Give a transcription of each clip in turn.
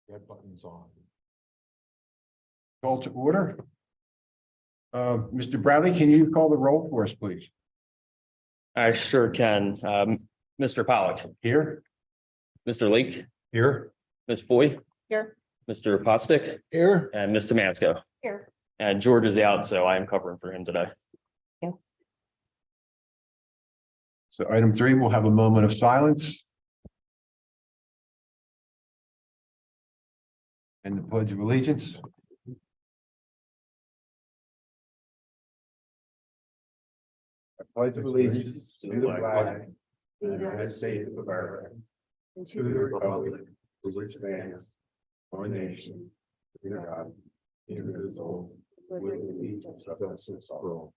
Red button's on. Call to order. Mr. Bradley, can you call the roll for us, please? I sure can. Mr. Pollock, Here. Mr. Lake, Here. Ms. Foy, Here. Mr. Postic, Here. and Ms. Tamansko. Here. And George is out, so I am covering for him today. So item 3, we'll have a moment of silence. And the Pledge of Allegiance. I pledge allegiance to the flag of the United States of America, and to the republic for which stands one nation, under God, indivisible, with liberty and justice for all.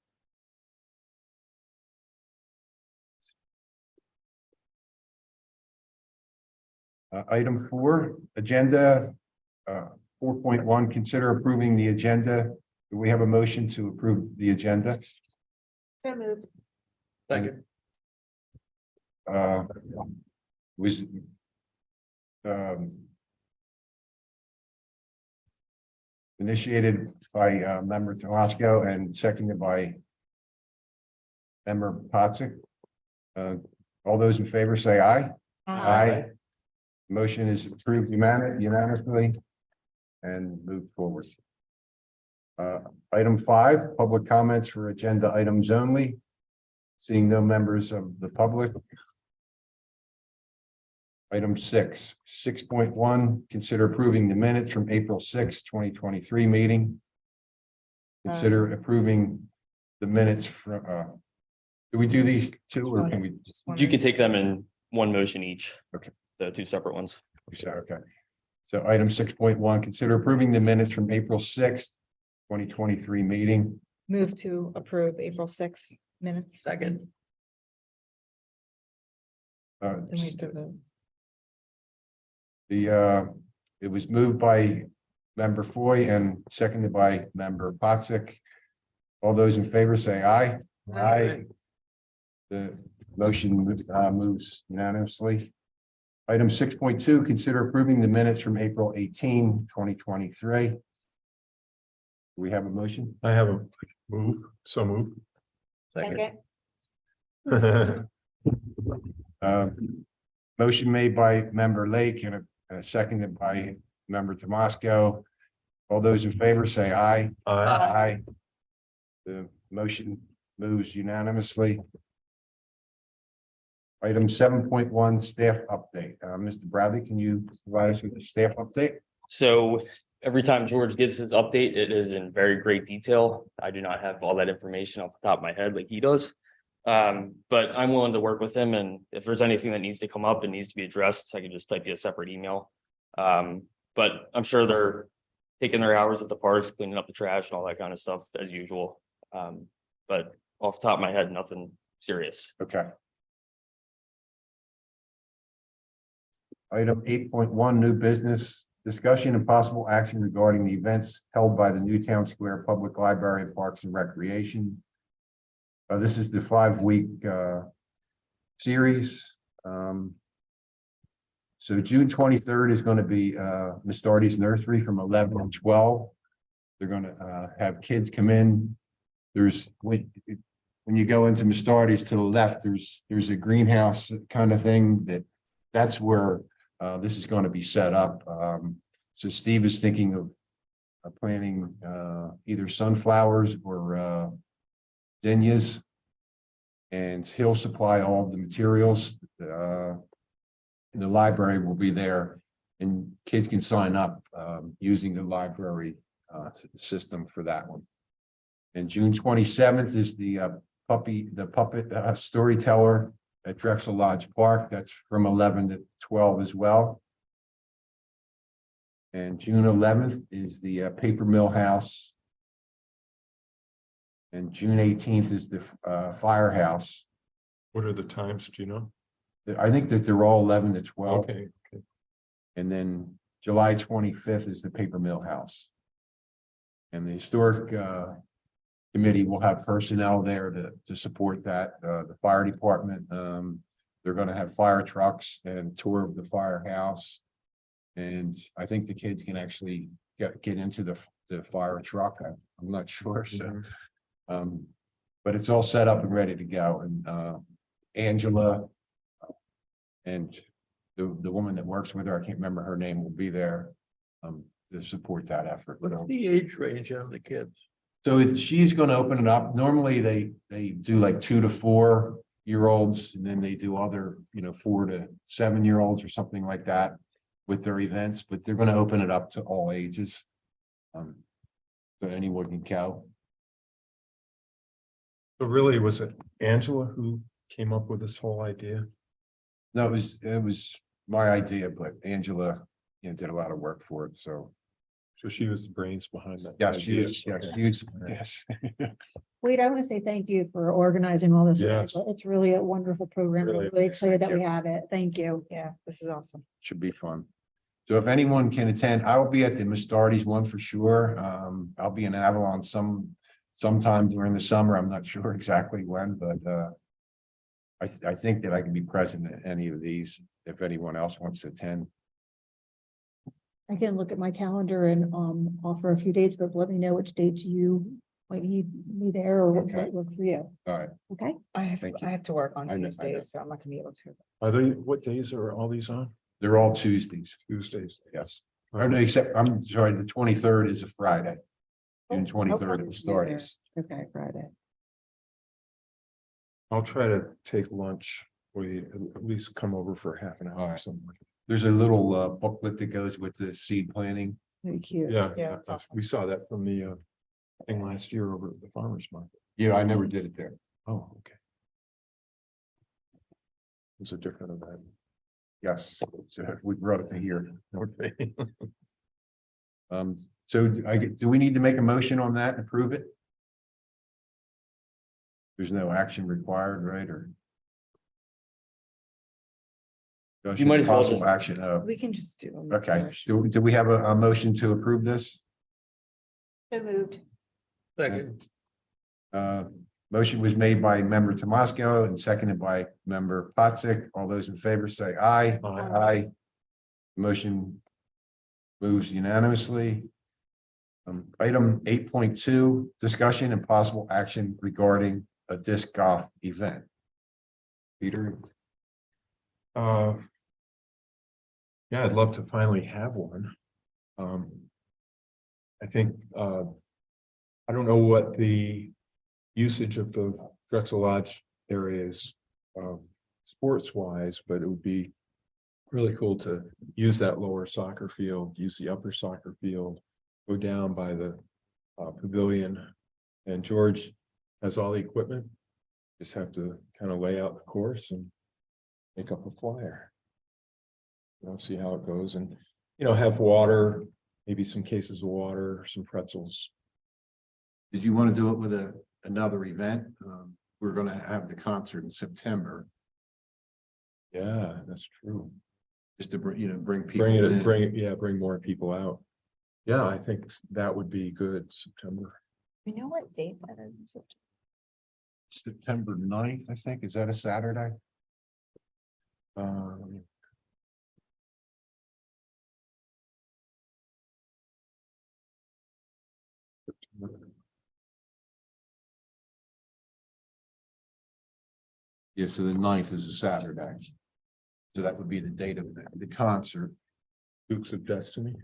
Item 4, agenda 4.1, consider approving the agenda. Do we have a motion to approve the agenda? So moved. Second. Was initiated by member Tosco and seconded by member Potzik. All those in favor say aye. Aye. Motion is approved unanimously and moved forward. Item 5, public comments for agenda items only. Seeing no members of the public. Item 6, 6.1, consider approving the minutes from April 6, 2023 meeting. Consider approving the minutes from, do we do these two or can we? You could take them in one motion each. Okay. The 2 separate ones. Okay. So item 6.1, consider approving the minutes from April 6th, 2023 meeting. Move to approve April 6th minutes. Second. Then we have to vote. It was moved by member Foy and seconded by member Potzik. All those in favor say aye. Aye. The motion moves unanimously. Item 6.2, consider approving the minutes from April 18, 2023. Do we have a motion? I have a move, so move. Second. Motion made by member Lake and seconded by member Tomasco. All those in favor say aye. Aye. The motion moves unanimously. Item 7.1, staff update. Mr. Bradley, can you provide us with the staff update? So every time George gives his update, it is in very great detail. I do not have all that information off the top of my head like he does. But I'm willing to work with him, and if there's anything that needs to come up and needs to be addressed, I can just type you a separate email. But I'm sure they're taking their hours at the parks, cleaning up the trash and all that kind of stuff as usual. But off the top of my head, nothing serious. Okay. Item 8.1, new business, discussion and possible action regarding the events held by the Newtown Square Public Library and Parks and Recreation. This is the 5-week series. So June 23rd is going to be Mostardi's Nursery from 11 to 12. They're going to have kids come in. There's when you go into Mostardi's to the left, there's a greenhouse kind of thing that's where this is going to be set up. So Steve is thinking of planting either sunflowers or zinnias, and he'll supply all of the materials. The library will be there, and kids can sign up using the library system for that one. And June 27th is the puppet storyteller at Drexel Lodge Park. That's from 11 to 12 as well. And June 11th is the Paper Mill House. And June 18th is the Firehouse. What are the times? Do you know? I think that they're all 11 to 12. Okay. And then July 25th is the Paper Mill House. And the historic committee will have personnel there to support that. The fire department, they're going to have fire trucks and tour of the firehouse. And I think the kids can actually get into the fire truck. I'm not sure, so. But it's all set up and ready to go, and Angela. And the woman that works with her, I can't remember her name, will be there. To support that effort. What's the age range on the kids? So she's gonna open it up. Normally, they do like 2 to 4 year olds, and then they do other, 4 to 7 year olds or something like that with their events, but they're gonna open it up to all ages. So anyone can go. So really, was it Angela who came up with this whole idea? No, it was my idea, but Angela, did a lot of work for it, so. So she was the brains behind that. Yes, she idea. is, yes, Okay. huge, yes. Wait, I want to say thank you for organizing all this. Yes. It's really a wonderful program. Really We're really excited that thank we you. have it. Thank you. Yeah, this is awesome. Should be fun. So if anyone can attend, I'll be at the Mostardi's one for sure. I'll be in Avalon sometime during the summer. I'm not sure exactly when, but I think that I can be present at any of these if anyone else wants to attend. I can look at my calendar and offer a few dates, but let me know which dates you might need me there or what Okay. might work for you. All right, Okay? Thank you. I have to work on I know. Tuesdays, so I'm not gonna be able to. Are they, what days are all these on? They're all Tuesdays. Tuesdays. Yes. Or no, except, I'm sorry, the 23rd is a Friday. June 23rd at Mostardi's. Okay, Friday. I'll try to take lunch. We at least come over for half an hour or Alright. something. There's a little booklet that goes with the seed planting. Very cute. Yeah, Yeah, that's awesome. we saw that from the thing last year over at the farmer's market. Yeah, I never did it there. Oh, okay. It's a different event. Yes, so we brought it to here. Okay. So do we need to make a motion on that and approve it? There's no action required, right, or? You might as well Possible just- action, We can just do. them okay, first. do we have a motion to approve this? So moved. Second, Motion was made by member Tomasco and seconded by member Potsick. All those in favor say aye. Aye. Aye. Motion moves unanimously. Item 8.2, discussion and possible action regarding a disc golf event. Peter, Yeah, I'd love to finally have one. I think, I don't know what the usage of the Drexel Lodge area is, sports wise, but it would be really cool to use that lower soccer field, use the upper soccer field, go down by the pavilion. And George has all the equipment. Just have to kind of lay out the course and make up a flyer. See how it goes and, have water, maybe some cases of water, some pretzels. did you want to do it with another event? We're going to have the concert in September, Yeah, that's true. just to bring people Bring in. it, bring more people out. Yeah, I think that would be good, September. You know what date that is? September 9th, I think. Is that a Saturday? Um, Yeah, so the 9th is a Saturday. So that would be the date of the concert. Dukes of Destiny.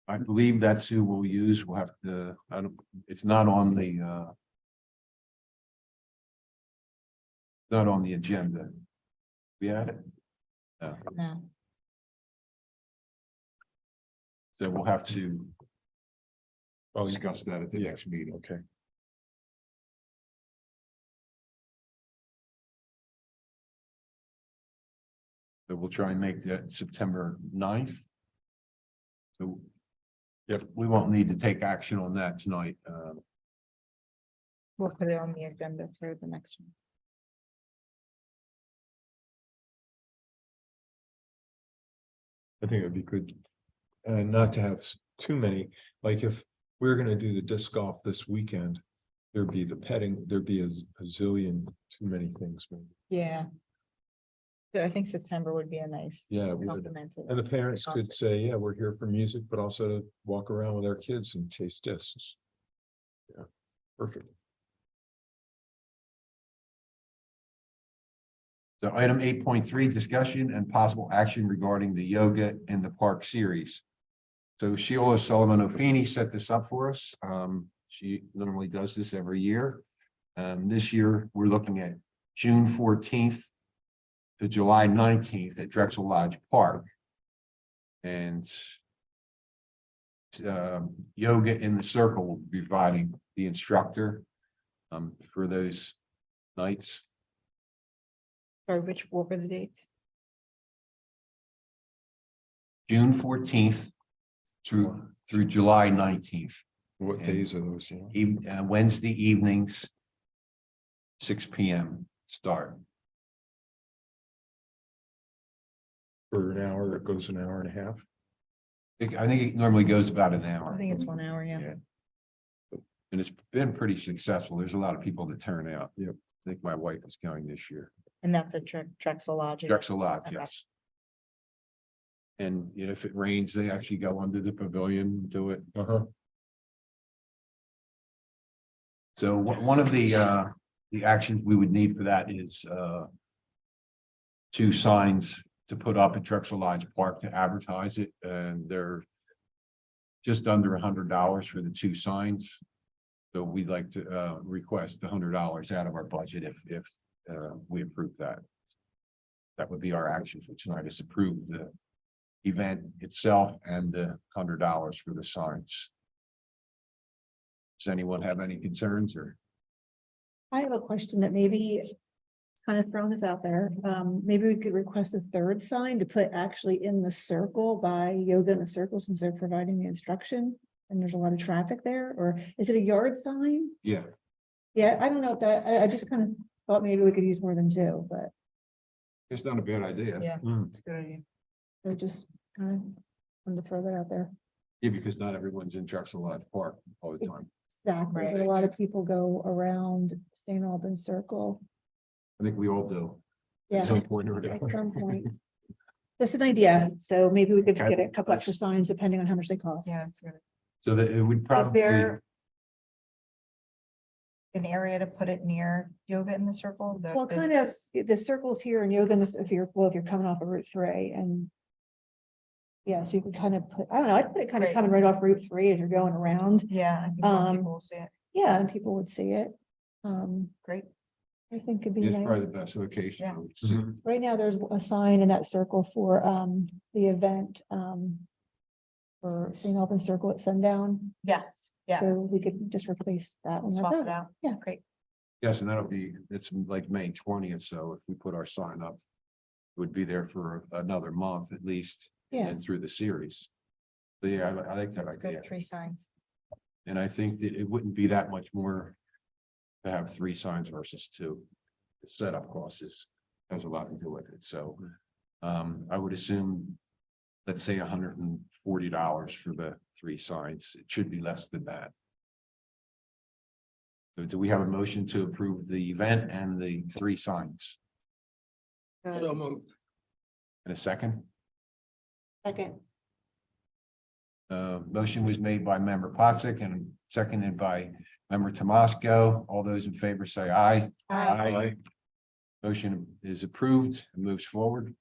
I believe that's who we'll use. We'll have to, it's not on the not on the agenda. We had it? No. No. So we'll have to Oh, discuss that at the next meeting. okay. So we'll try and make that September 9th. So, yep, we won't need to take action on that tonight. We'll put it on the agenda for the next one. I think it'd be good. Not to have too many, like if we're gonna do the disc golf this weekend. There'd be the petting, there'd be a zillion too many things, maybe. Yeah. So I think September would be a nice. Yeah, it would. Compliment to And the parents could concert. say, yeah, we're here for music, but also to walk around with our kids and chase discs. Yeah, perfect. So item 8.3, discussion and possible action regarding the yoga in the park series. So Sheila Sullivan O'Feeney set this up for us. She normally does this every year. This year, we're looking at June 14th to July 19th at Drexel Lodge Park. And yoga in the circle will be providing the instructor for those nights. Sorry, what were the dates? June 14th through July 19th. What days are those, you know? Wednesday evenings, 6 p.m. start. For an hour, that goes an hour and a half. I think it normally goes about an I hour, think it's 1 hour, yeah. and it's been pretty successful. There's a lot of people that turn out. Yep. I think my wife is going this year. And that's a Drexel Lodge. Drexel Lodge, Okay. yes. And if it rains, they actually go under the pavilion, and do it. Uh-huh. So one of the actions we would need for that is 2 signs to put up at Drexel Lodge Park to advertise it, and they're just under $100 for the 2 signs. So we'd like to request $100 out of our budget if we approve that. That would be our action for tonight, is approve the event itself and the $100 for the signs. Does anyone have any concerns or? I have a question that maybe kind of throwing this out there. Maybe we could request a 3rd sign to put actually in the circle by Yoga in the Circle, since they're providing the instruction and there's a lot of traffic there, or is it a yard sign? Yeah, Yeah, I don't know if that, I just kind of thought maybe we could use more than 2, but it's not a bad idea. Yeah, Mm. it's a good idea. they're just kind of wanted to throw that out there. Yeah, because not everyone's in Drexel Lodge Park all the time. Exactly, but a lot of people go around St. Albans Circle. I think we all do. Yeah, At some point or at another. some point. Just an idea, so maybe we could Okay. get a couple extra signs depending on how much they cost. Yeah, it's good. So that it would Is probably, there an area to put it near Yoga in the Circle? Well, kind of, the circles here and yoga, if you're coming off of Route 3 and. Yeah, so you can kind of put, I don't know, I'd put it kind of Right. coming right off Route 3 as you're going around. Yeah, I think more people Um, will see it. Yeah, and people would see it. Great. I think it'd be it's probably the nice. best location. Yeah. I would say. Mhm. Right now, there's a sign in that circle for the event for St. Albans Circle at sundown. Yes, yeah, So we could just replace that one. swap it out. Yeah. Great. Yes, and it's like May 20th, so if we put our sign up, it would be there for another month at least, Yeah, and through the series. So yeah, I like that That's idea. good. 3 signs. And I think that it wouldn't be that much more to have 3 signs versus 2. The setup cost has a lot to do with it, so I would assume, let's say $140 for the 3 signs. It should be less than that. So do we have a motion to approve the event and the 3 signs So moved. in a second? second. Motion was made by member Potsick and seconded by member Tomasco. All those in favor say aye. Aye. Motion is approved and moves forward.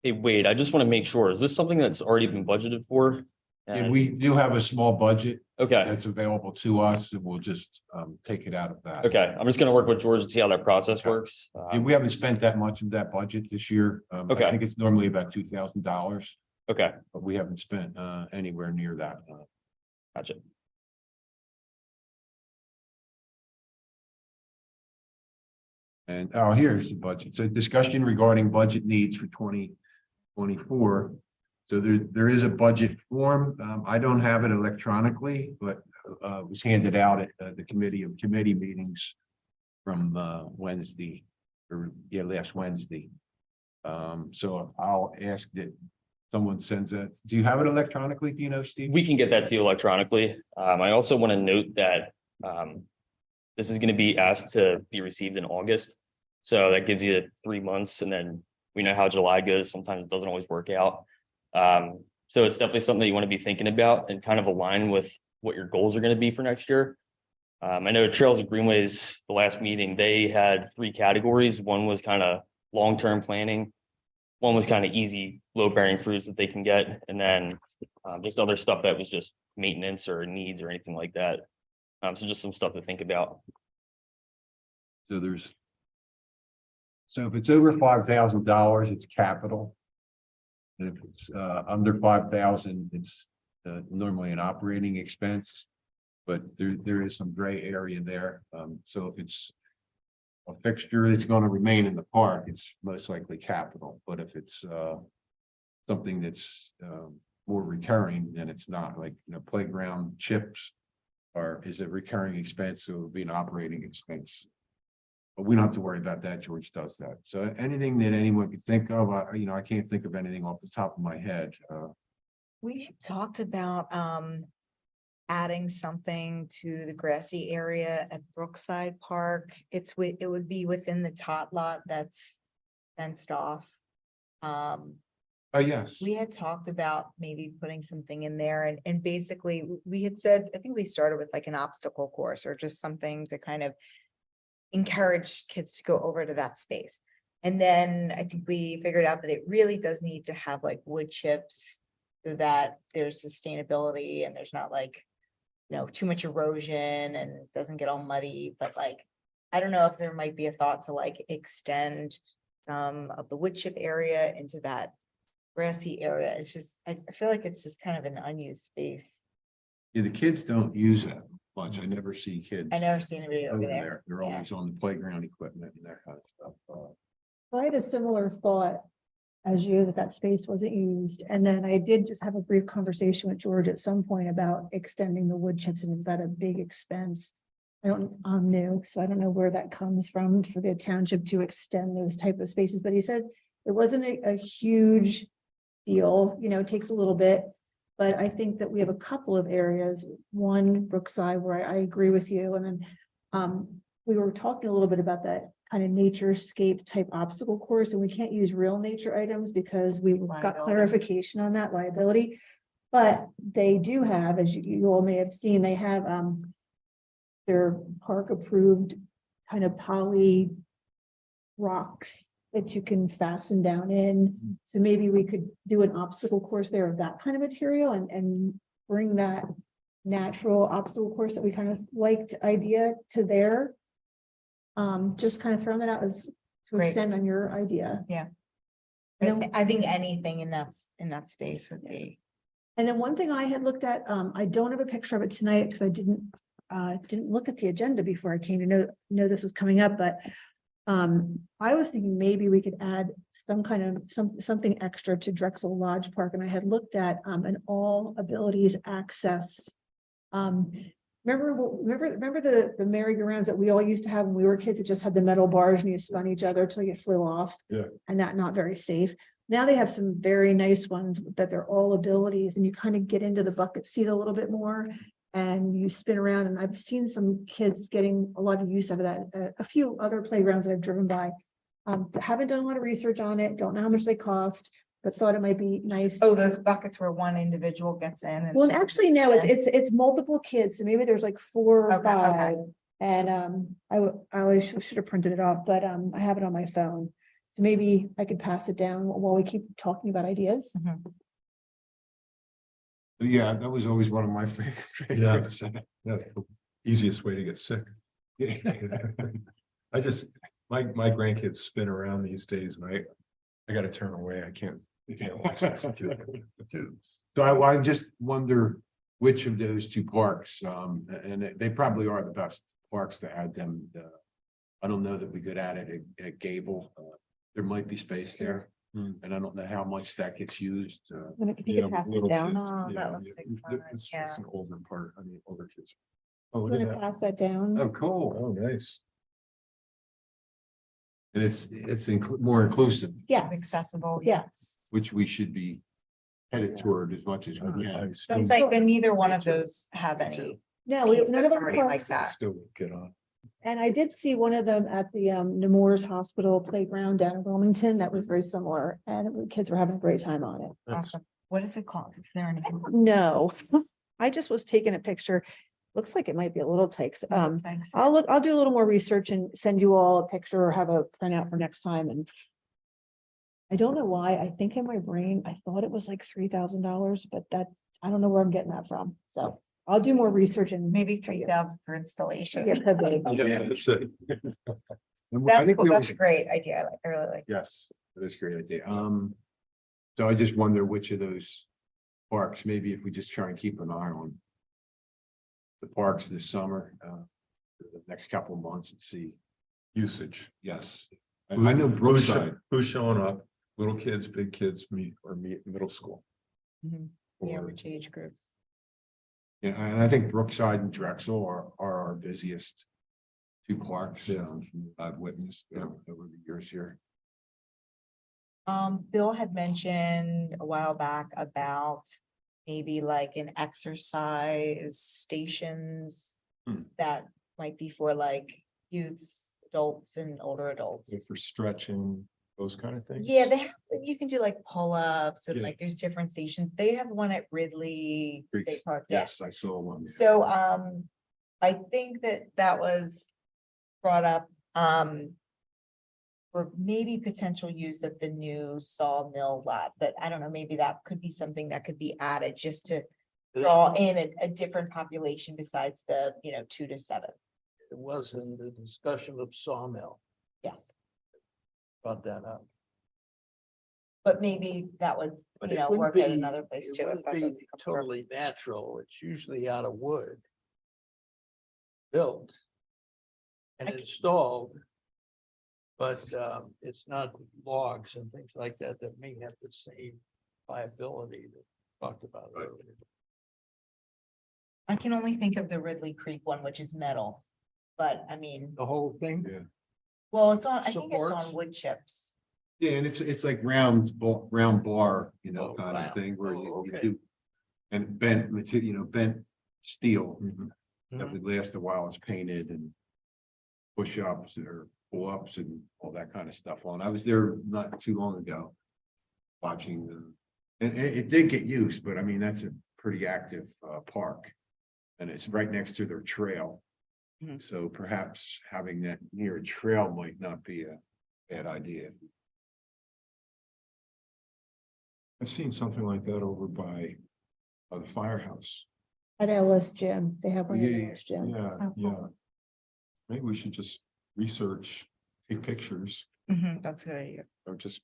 Hey, Wade, I just want to make sure, is this something that's already been budgeted for? And And- we do have a small budget Okay, that's available to us, and we'll just take it out of that. okay, I'm just gonna work with George to see how that process Okay. works. And we haven't spent that much of that budget this year. Okay. I think it's normally about $2,000, Okay, but we haven't spent anywhere near that. gotcha. And here's the budget. So discussion regarding budget needs for 2024. So there is a budget form. I don't have it electronically, but it was handed out at the committee of committee meetings from Wednesday, last Wednesday. So I'll ask that someone sends that. Do you have it electronically? Do you know, Steve? We can get that to you electronically. I also want to note that this is going to be asked to be received in August. So that gives you 3 months, and then We know how July goes. Sometimes it doesn't always work out. So it's definitely something that you want to be thinking about and kind of align with what your goals are going to be for next year. I know Trails and Greenways, the last meeting, they had 3 categories. One was kind of long-term planning. One was kind of easy, low-bearing fruits that they can get. And then just other stuff that was just maintenance or needs or anything like that. So just some stuff to think about. So so if it's over $5,000, it's capital. And if it's under 5,000, it's normally an operating expense. But there is some gray area there. So if it's a fixture that's going to remain in the park, it's most likely capital. But if it's something that's more recurring, then it's not. Like, playground chips is a recurring expense, so it would be an operating expense. But we don't have to worry about that. George does that. So anything that anyone could think of, I can't think of anything off the top of my head. We had talked about adding something to the grassy area at Brookside Park. It would be within the tot lot that's fenced off. Oh, yes. We had talked about maybe putting something in there and basically we had said, I think we started with like an obstacle course or just something to kind of encourage kids to go over to that space. And then I think we figured out that it really does need to have like wood chips so that there's sustainability and there's not like, too much erosion and it doesn't get all muddy, but like, I don't know if there might be a thought to like extend some of the wood chip area into that grassy area. It's just, I feel like it's just kind of an unused space. Yeah, the kids don't use that much. I never see kids I never seen anybody over over there. there. They're Yeah. always on the playground equipment and that kind of stuff. I had a similar thought as you, that space wasn't used. And then I did just have a brief conversation with George at some point about extending the wood chips, and is that a big expense? I'm new, so I don't know where that comes from for the township to extend those type of spaces, but he said it wasn't a huge deal, it takes a little bit. But I think that we have a couple of areas, one Brookside where I agree with you. And then we were talking a little bit about that kind of naturescape type obstacle course, and we can't use real nature items because we got Liability. clarification on that liability. But they do have, as you all may have seen, they have their park approved kind of poly rocks that you can fasten down in. So maybe we could do an obstacle course there of that kind of material and bring that natural obstacle course that we kind of liked idea to there. Just kind of throwing that out as to Great. extend on your idea. I think anything in that space would be. And then one thing I had looked at, I don't have a picture of it tonight because I didn't look at the agenda before I came to know this was coming up, but I was thinking maybe we could add some kind of something extra to Drexel Lodge Park, and I had looked at an all abilities access. Remember the merry-go-rounds that we all used to have when we were kids that just had the metal bars and you spun each other till you flew off? Yeah. And that not very safe. Now they have some very nice ones that they're all abilities, and you kind of get into the bucket seat a little bit more and you spin around. And I've seen some kids getting a lot of use out of that. A few other playgrounds that I've driven by. Haven't done a lot of research on it. Don't know how much they cost, but thought it might be nice. Oh, those buckets where one individual gets in. And Well, just actually, no, spins. it's multiple kids, so maybe there's like 4 or Okay, 5. And I always should have printed it off, but I have it on my phone. So maybe I could pass it down while we keep talking about ideas. Yeah, that was always one of my favorites. Yeah, easiest way to get sick. My grandkids spin around these days, and I gotta turn away. I can't watch that. So I just wonder which of those 2 parks, and they probably are the best parks to add them. I don't know that we could add it at Gable. There might be space there, and I don't know how much that gets used. If you could pass it down. Oh, that looks like fun, It's yeah. an older part, older kids. Oh, I'm look at gonna that. pass that down. Oh, cool. Oh, nice. And it's more inclusive, Yes, Accessible, yeah. yes. which we should be headed toward as much as we can. It's like, and neither one of those have any. No, piece none of that's them already like parks. that. Still get on. And I did see one of them at the Nemours Hospital playground down in Wilmington. That was very similar, and the kids were having a great time on it. Awesome. What is it called? Is there anything? No, I just was taking a picture. Looks like it might be a little takes. Thanks. I'll do a little more research and send you all a picture or have a printout for next time. And I don't know why. I think in my brain, I thought it was like $3,000, but that, I don't know where I'm getting that from. So I'll do more research and Maybe 3,000 for installation. Yeah, could be. Yeah, that's it. And I That's think cool. we That's always- a great idea. I really like. Yes, that's a great idea. So I just wonder which of those parks, maybe if we just try and keep an eye on the parks this summer, for the next couple of months and see. Usage. Yes. And I know Brookside, Who's showing up? Little kids, big kids, middle school. The Or- average age groups. and I think Brookside and Drexel are our busiest two parks. Yeah. From what I've witnessed over the years here. Bill had mentioned a while back about maybe like an exercise stations Hmm. that might be for like youths, adults and older adults. For stretching, those kind of things. Yeah, they have, you can do like pull-ups and Yeah. like there's different stations. They have one at Ridley State Creeks. Park. Yeah. Yes, I saw one. So, I think that was brought up, for maybe potential use at the new sawmill lab, but I don't know, maybe that could be something that could be added just to draw in a different population besides the, 2 to 7. It was in the discussion of sawmill, Yes, brought that up. but maybe that would, But it wouldn't work at be- another place it too. if wouldn't that be doesn't come through. Totally natural. It's usually out of wood. Built. And I c- installed. But it's not logs and things like that that may have the same viability that we talked about Right. earlier. I can only think of the Ridley Creek one, which is metal, but I mean, The whole thing. Yeah. well, it's on, I think it's on Supports? wood chips. Yeah, and it's like round bar, Oh, kind of round. thing where Oh, you okay. do. And bent material, bent steel Mhm. that Mhm. would last a while. It's painted and push-ups or pull-ups and all that kind of stuff on. I was there not too long ago. Watching the, and it did get used, but I mean, that's a pretty active park. And it's right next to their trail. Mhm. So perhaps having that near a trail might not be a bad idea. I've seen something like that over by the firehouse. At Ellis Gym, they have one at Yeah, Ellis Gym. Yeah, Oh, yeah. cool. Maybe we should just research, take pictures, That's a good idea. or just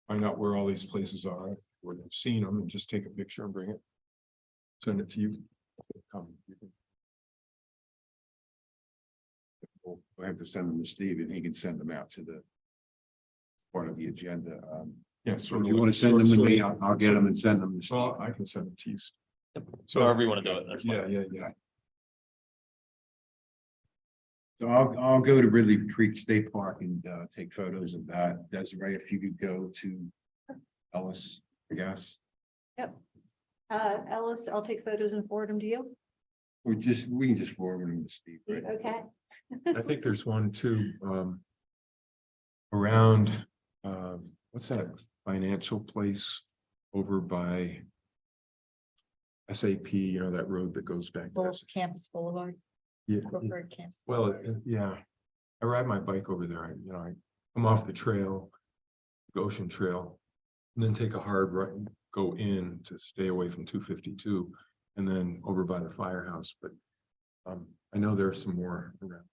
find out where all these places are, where they've seen them, and just take a picture and bring it. Send it to you. You can- We'll have to send them to Steve and he can send them out to the part of the agenda. Yeah, So sort if of. you want to send them to me, I'll get them and send them to Steve. Well, I can send it to you. So however you want to do it, that's Yeah, fine. yeah. So I'll go to Ridley Creek State Park and take photos of that. Desiree, if you could go to Ellis, I guess, Ellis, I'll take photos and forward them to you. or we can just forward them to Steve, right? Okay. I think there's one too, around, what's that financial place over by SAP, that road that goes back. to SAP. Campus Boulevard, Yeah, corporate campus. well, yeah, I ride my bike over there, I come off the trail, Goshen Trail, and then take a hard right, go in to stay away from 252, and then over by the firehouse, but I know there's some more around.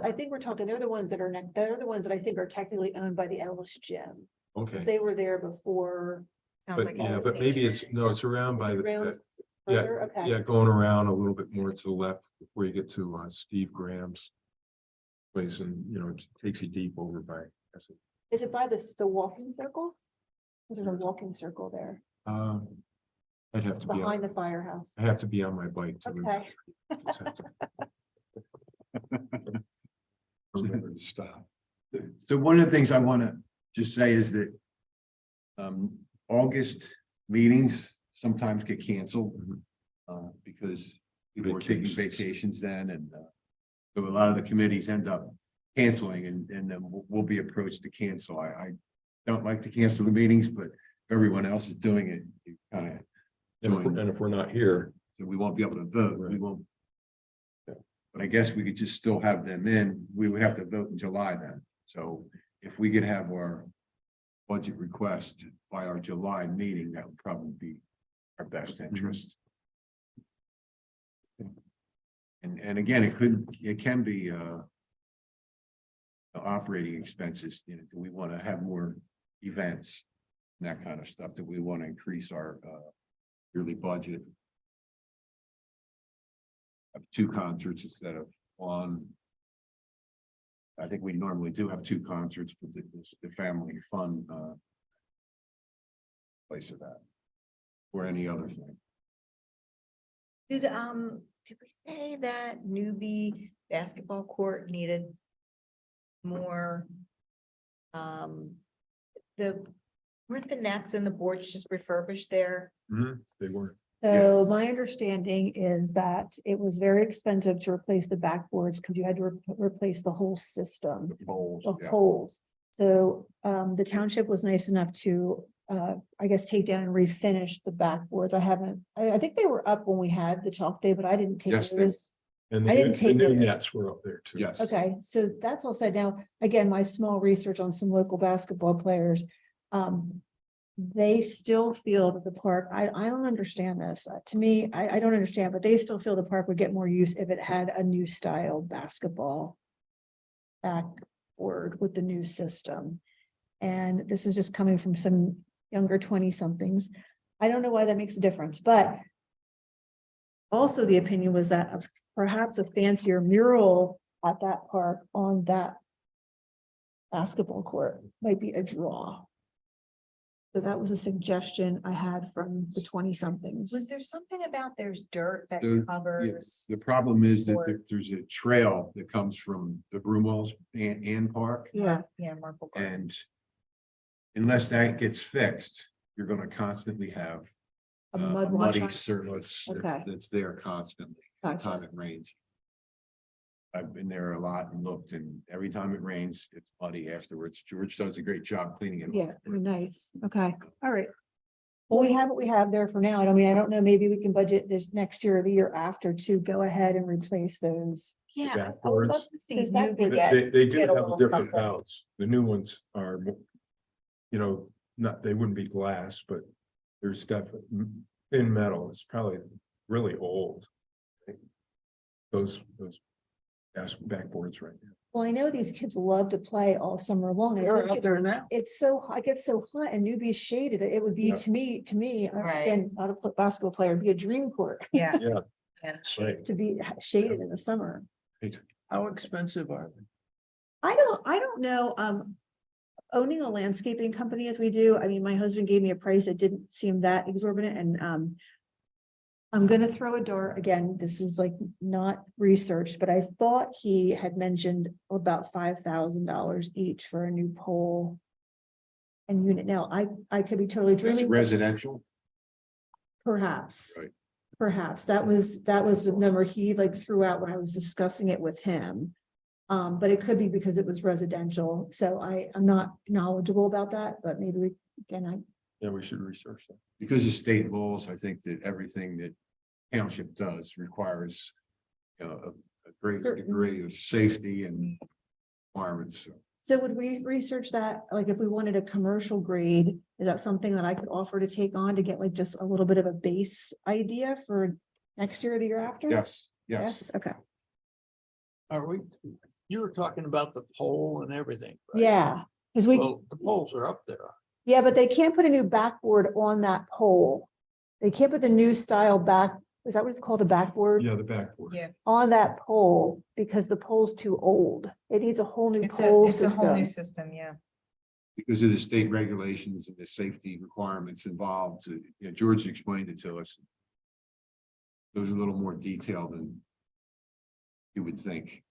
I think we're talking, they're the ones that are, they're the ones that I think are technically owned by the Ellis Gym. Okay, Because they were there before. Sounds but like yeah, it's but maybe it's, stationary. no, it's around by Is it the, around yeah, further? Okay. yeah, going around a little bit more to the left before you get to Steve Graham's place, and it takes you deep over by. Is it by the walking circle? Is there a walking circle there I'd have to be, behind the firehouse? I have to be on my bike to Okay. remember to stop. So one of the things I want to just say is that August meetings sometimes get canceled because people are taking Vacations. vacations then and So a lot of the committees end up canceling and then we'll be approached to cancel. I don't like to cancel the meetings, but if everyone else is doing it, you kind of. And if we're not here, So we won't be able to vote. We Right. won't. Yeah. But I guess we could just still have them in. We would have to vote in July then. So if we could have our budget request by our July meeting, that would probably be our best interest. And again, it can be operating expenses, you know, do we want to have more events? And that kind of stuff, do we want to increase our yearly budget? Have 2 concerts instead of 1. I think we normally do have 2 concerts, but the family fun place of that. Or any other thing. Did we say that newbie basketball court needed more? Weren't the nets and the boards just refurbished there? they weren't. So my understanding is that it was very expensive to replace the backboards because you had to replace the whole system. Bowls, Of yeah. poles. So the township was nice enough to, I guess, take down and refinish the backboards. I think they were up when we had the chalk day, but I didn't take Yes, they- those. And I didn't take the new notice. nets were up there too. Yes. Okay, so that's all said. Now, again, my small research on some local basketball players. They still feel that the park, I don't understand this. To me, I don't understand, but they still feel the park would get more use if it had a new style basketball backboard with the new system. And this is just coming from some younger 20-somethings. I don't know why that makes a difference, but also the opinion was that perhaps a fancier mural at that park on that basketball court might be a draw. So that was a suggestion I had from the 20-somethings. Was there something about there's dirt that There- covers? The problem is that Or- there's a trail that comes from the Broomwells and Park. Yeah, Yeah, Marple Garden. And unless that gets fixed, you're gonna constantly have a a mud wash. muddy on- surface Okay. that's there constantly, every Gotcha. time it rains. I've been there a lot and looked, and every time it rains, it's muddy afterwards. George does a great job cleaning it. Yeah, nice. Okay, all right. Well, we have what we have there for now. I mean, I don't know, maybe we can budget this next year or the year after to go ahead and replace those. Yeah, I would love backboards. to see Those newbie backboards. get. They do get a have a little different something. bounce. The new ones are, they wouldn't be glass, but there's definitely thin metal. It's probably really old. Those backboards right now. Well, I know these kids love to play all summer long. and They're it out gets- there now. It's so, it gets so hot and newbies shaded. It would be Yeah. to me, Right. again, not a basketball player, it'd be a dream court Yeah. Yeah. Yeah. Right. to be shaded in the summer. How expensive are they? I don't know, owning a landscaping company as we do, I mean, my husband gave me a price that didn't seem that exorbitant and, I'm gonna throw a dart again, this is like not researched, but I thought he had mentioned about $5,000 each for a new pole and unit. Now, I could be totally That's dreaming, residential. perhaps. Right. Perhaps, that was the number he like threw out when I was discussing it with him. But it could be because it was residential, so I'm not knowledgeable about that, but maybe Yeah, we should research that. Because of state laws, I think that everything that township does requires a great Certain- degree of safety and requirements. So would we research that, like if we wanted a commercial grade, is that something that I could offer to take on to get like just a little bit of a base idea for next year or the year after? Yes. Okay, You were talking about the pole and everything. right? yeah, because Well, the poles are up there. yeah, but they can't put a new backboard on that pole. They can't put the new style back, is that what it's called, a backboard? Yeah, the backboard. Yeah. On that pole, because the pole's too old. It needs a whole new It's pole a whole new system. system, yeah. Because of the state regulations and the safety requirements involved, George explained it to us. It was a little more detailed than you would think.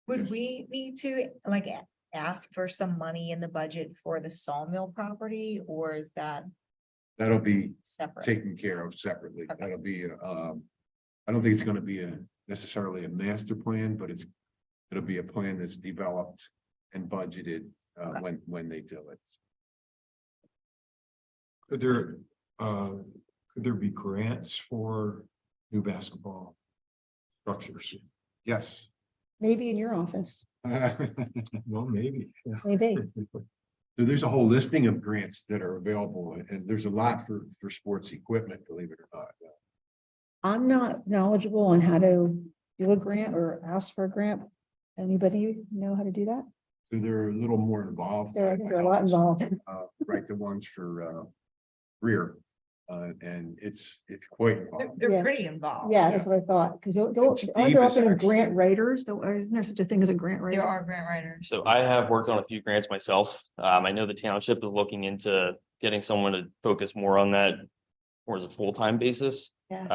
Would we need to like ask for some money in the budget for the sawmill property, or is that That'll be separate? taken care of separately. Okay. That'll be, I don't think it's gonna be necessarily a master plan, but it'll be a plan that's developed and budgeted when they do it. Could there be grants for new basketball structures? Yes. Maybe in your office, Well, maybe. Yeah. maybe. So there's a whole listing of grants that are available, and there's a lot for sports equipment, believe it or not. I'm not knowledgeable on how to do a grant or ask for a grant. Anybody know how to do that? So they're a little more involved. They're a lot involved. Right, the ones for rear. And it's quite involved. They're Yeah. pretty involved. Yeah, that's what I thought, because don't, Steve aren't there is often actually- grant writers? Don't, isn't there such a thing as a grant writer? There are grant writers. So I have worked on a few grants myself. I know the township is looking into getting someone to focus more on that more as a full-time basis. Yeah.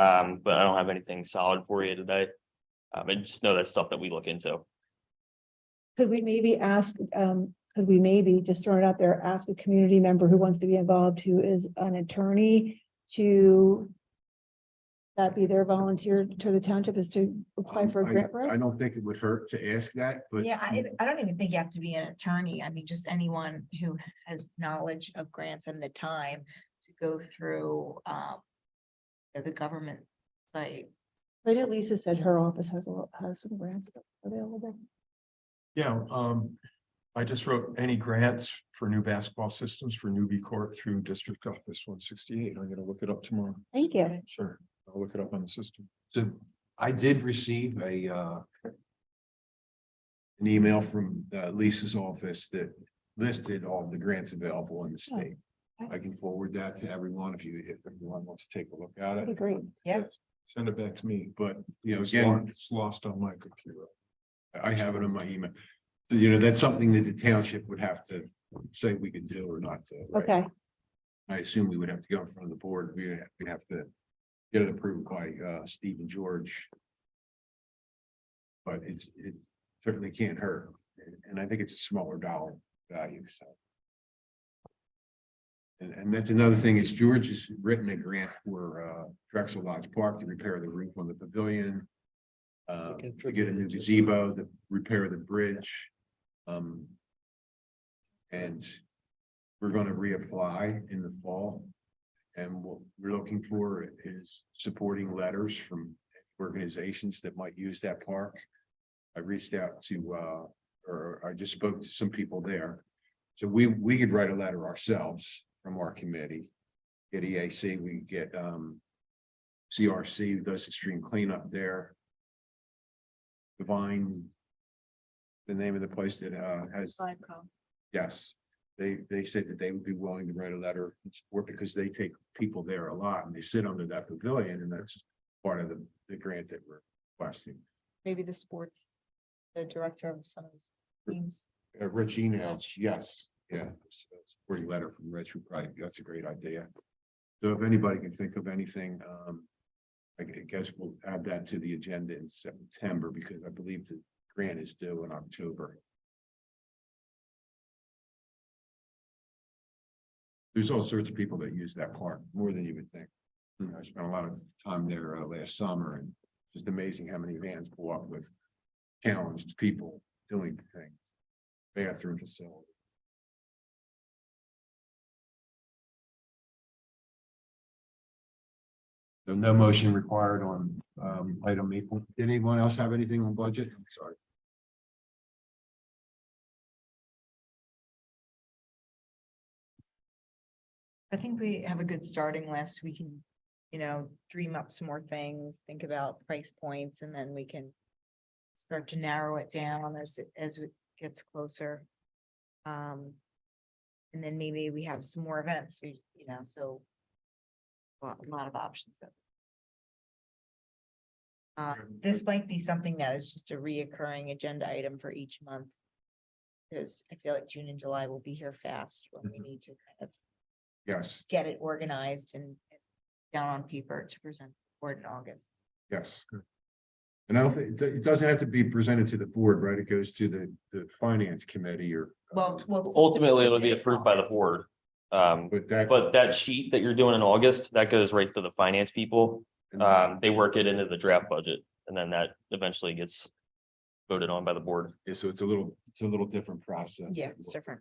But I don't have anything solid for you today. I just know that's stuff that we look into. Could we maybe ask, could we maybe, just throw it out there, ask a community member who wants to be involved, who is an attorney, to that be their volunteer to the township, is to apply for a grant for us? I don't think it would hurt to ask that, but. Yeah, I don't even think you have to be an attorney. I mean, just anyone who has knowledge of grants and the time to go through the government site. I know Lisa said her office has some grants available. Yeah, I just wrote any grants for new basketball systems for newbie court through District Office 168. I'm gonna look it up tomorrow. Thank you. Sure, I'll look it up on the system. So I did receive an email from Lisa's office that listed all the grants available in the state. okay. I can forward that to everyone if everyone wants to take a look at That'd be it. great. Yeah. Send it back to me. But, you know, It's again, it's lost on my computer. I have it on my email. So, you know, that's something that the township would have to say we could do or not do. right? Okay, I assume we would have to go in front of the board. We'd have to get it approved by Steve and George. But it certainly can't hurt. And I think it's a smaller dollar value, so. And that's another thing is George has written a grant for Drexel Lodge Park to repair the roof on the pavilion. To get a new gazebo, to repair the bridge. And we're gonna reapply in the fall. And what we're looking for is supporting letters from organizations that might use that park. I reached out to, or I just spoke to some people there. So we could write a letter ourselves from our committee. Get EAC, we get CRC, who does the stream cleanup there. Divine, the name of the place that has, yes, they said that they would be willing to write a letter in support because they take people there a lot and they sit under that pavilion, and that's part of the grant that we're requesting. Maybe the sports, the director of some of the teams. Rich email, yes, yeah, supporting letter from Rich, who probably, that's a great idea. So if anybody can think of anything, I guess we'll add that to the agenda in September, because I believe the grant is due in October. There's all sorts of people that use that park, more than you would think. You know, I spent a lot of time there last summer, and just amazing how many vans pull up with challenged people doing things. Bathroom facility. So no motion required on item 8. Did anyone else have anything on budget? I'm sorry. I think we have a good starting list. We can, dream up some more things, think about price points, and then we can start to narrow it down as it gets closer. And then maybe we have some more events, so a lot of options. This might be something that is just a reoccurring agenda item for each month. Because I feel like June and July will be here fast when we need to kind of Yes, get it organized and down on paper to present to the board in August. yes. And I don't think, it doesn't have to be presented to the board, right? It goes to the finance committee or. Well, Ultimately, it'll be approved by the board. But But that sheet that you're doing in August, that goes right to the finance people. They work it into the draft budget. and then that eventually gets voted on by the board. Yeah, so it's a little different process. Yeah, it's different.